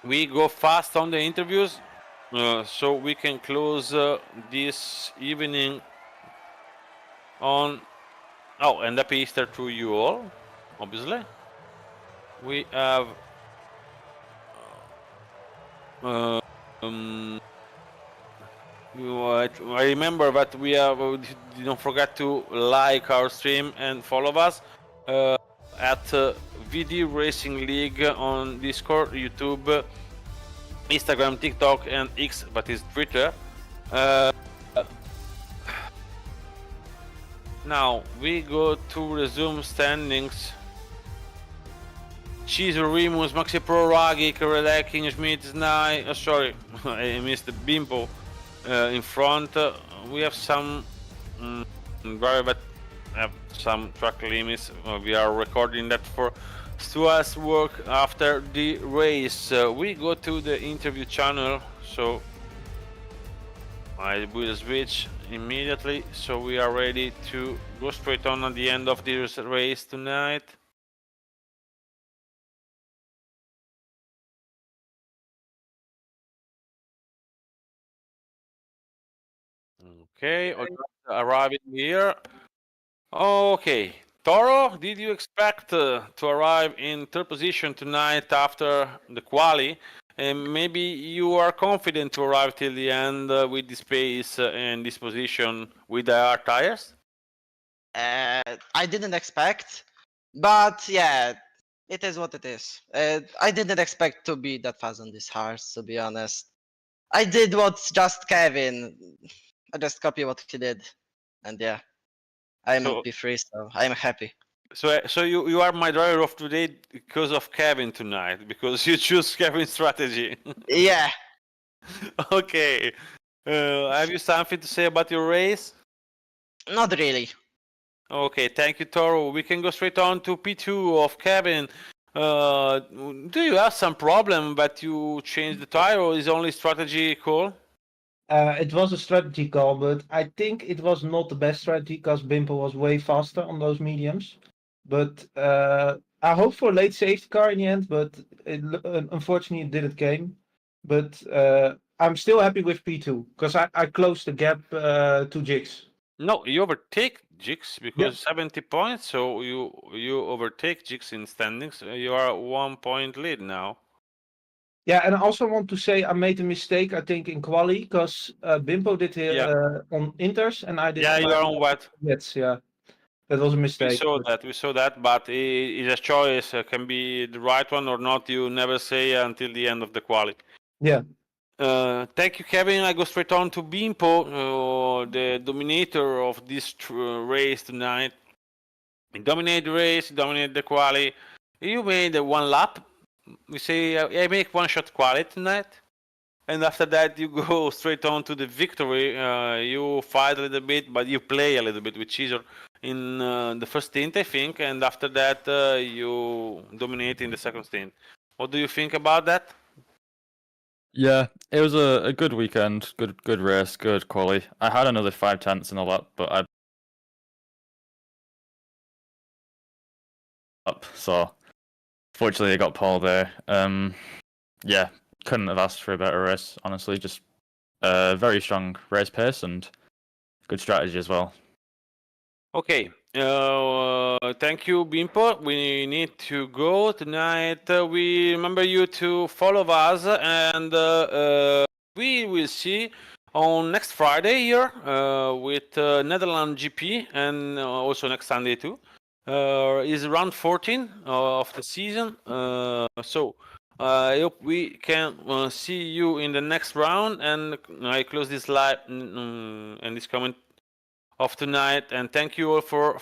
We go fast on the interviews, so we can close this evening on. Oh, and happy Easter to you all, obviously. We have. I remember that we have. Don't forget to like our stream and follow us at VD Racing League on Discord, YouTube, Instagram, TikTok, and X, but is Twitter. Now we go to resume standings. Cheezer, Remus, Maxi Pro, Ragic, Red King, Schmidt, Snai. Sorry, I missed the Bimpo in front. We have some driver, but have some track limits. We are recording that for Stuart's work after the race. We go to the interview channel, so I will switch immediately. So we are ready to go straight on at the end of this race tonight. Okay, arriving here. Okay, Toro, did you expect to arrive in third position tonight after the quali? And maybe you are confident to arrive till the end with this pace and this position with the IR tires? I didn't expect, but yeah, it is what it is. I didn't expect to be that fast on this horse, to be honest. I did what's just Kevin. I just copy what he did, and yeah, I'm So, P3, so I'm happy. so you are my driver of today because of Kevin tonight, because you choose Kevin's strategy. Yeah, Okay. Have you something to say about your race? not really. Okay, thank you, Toro. We can go straight on to P2 of Kevin. Do you have some problem that you changed the tire, or is only strategy call? It was a strategy call, but I think it was not the best strategy because Bimpo was way faster on those mediums. But I hope for a late safety car in the end, but unfortunately it didn't came. But I'm still happy with P2 because I closed the gap to Jigs. No, you overtake Jix because 70 points, so you overtake Jix in standings. You are 1 point lead now. Yeah, and I also want to say I made a mistake, I think, in quali because Bimpo did here on Inters and I did Yeah, you are on wet. Yes, yeah. That was a We mistake. saw that, but it's a choice. Can be the right one or not. You never say until the end of the quali. Yeah. Thank you, Kevin. I go straight on to Bimpo, the dominator of this race tonight. He dominated the race, he dominated the quali. You made one lap. We say I make one shot quali tonight, and after that you go straight on to the victory. You fight a little bit, but you play a little bit with Caesar in the first stint, I think, and after that you dominate in the second stint. What do you think about that? Yeah, it was a good weekend, good race, good quali. I had another 5/10 in the lap, but I up, so fortunately I got pole there. Yeah, couldn't have asked for a better race, honestly. Just very strong race pace and good strategy as well. Okay. Thank you, Bimpo. We need to go tonight. We remember you to follow us, and we will see on next Friday here with Netherlands GP, and also next Sunday too. Is round 14 of the season. So I hope we can see you in the next round. And I close this live and this comment of tonight, and thank you all for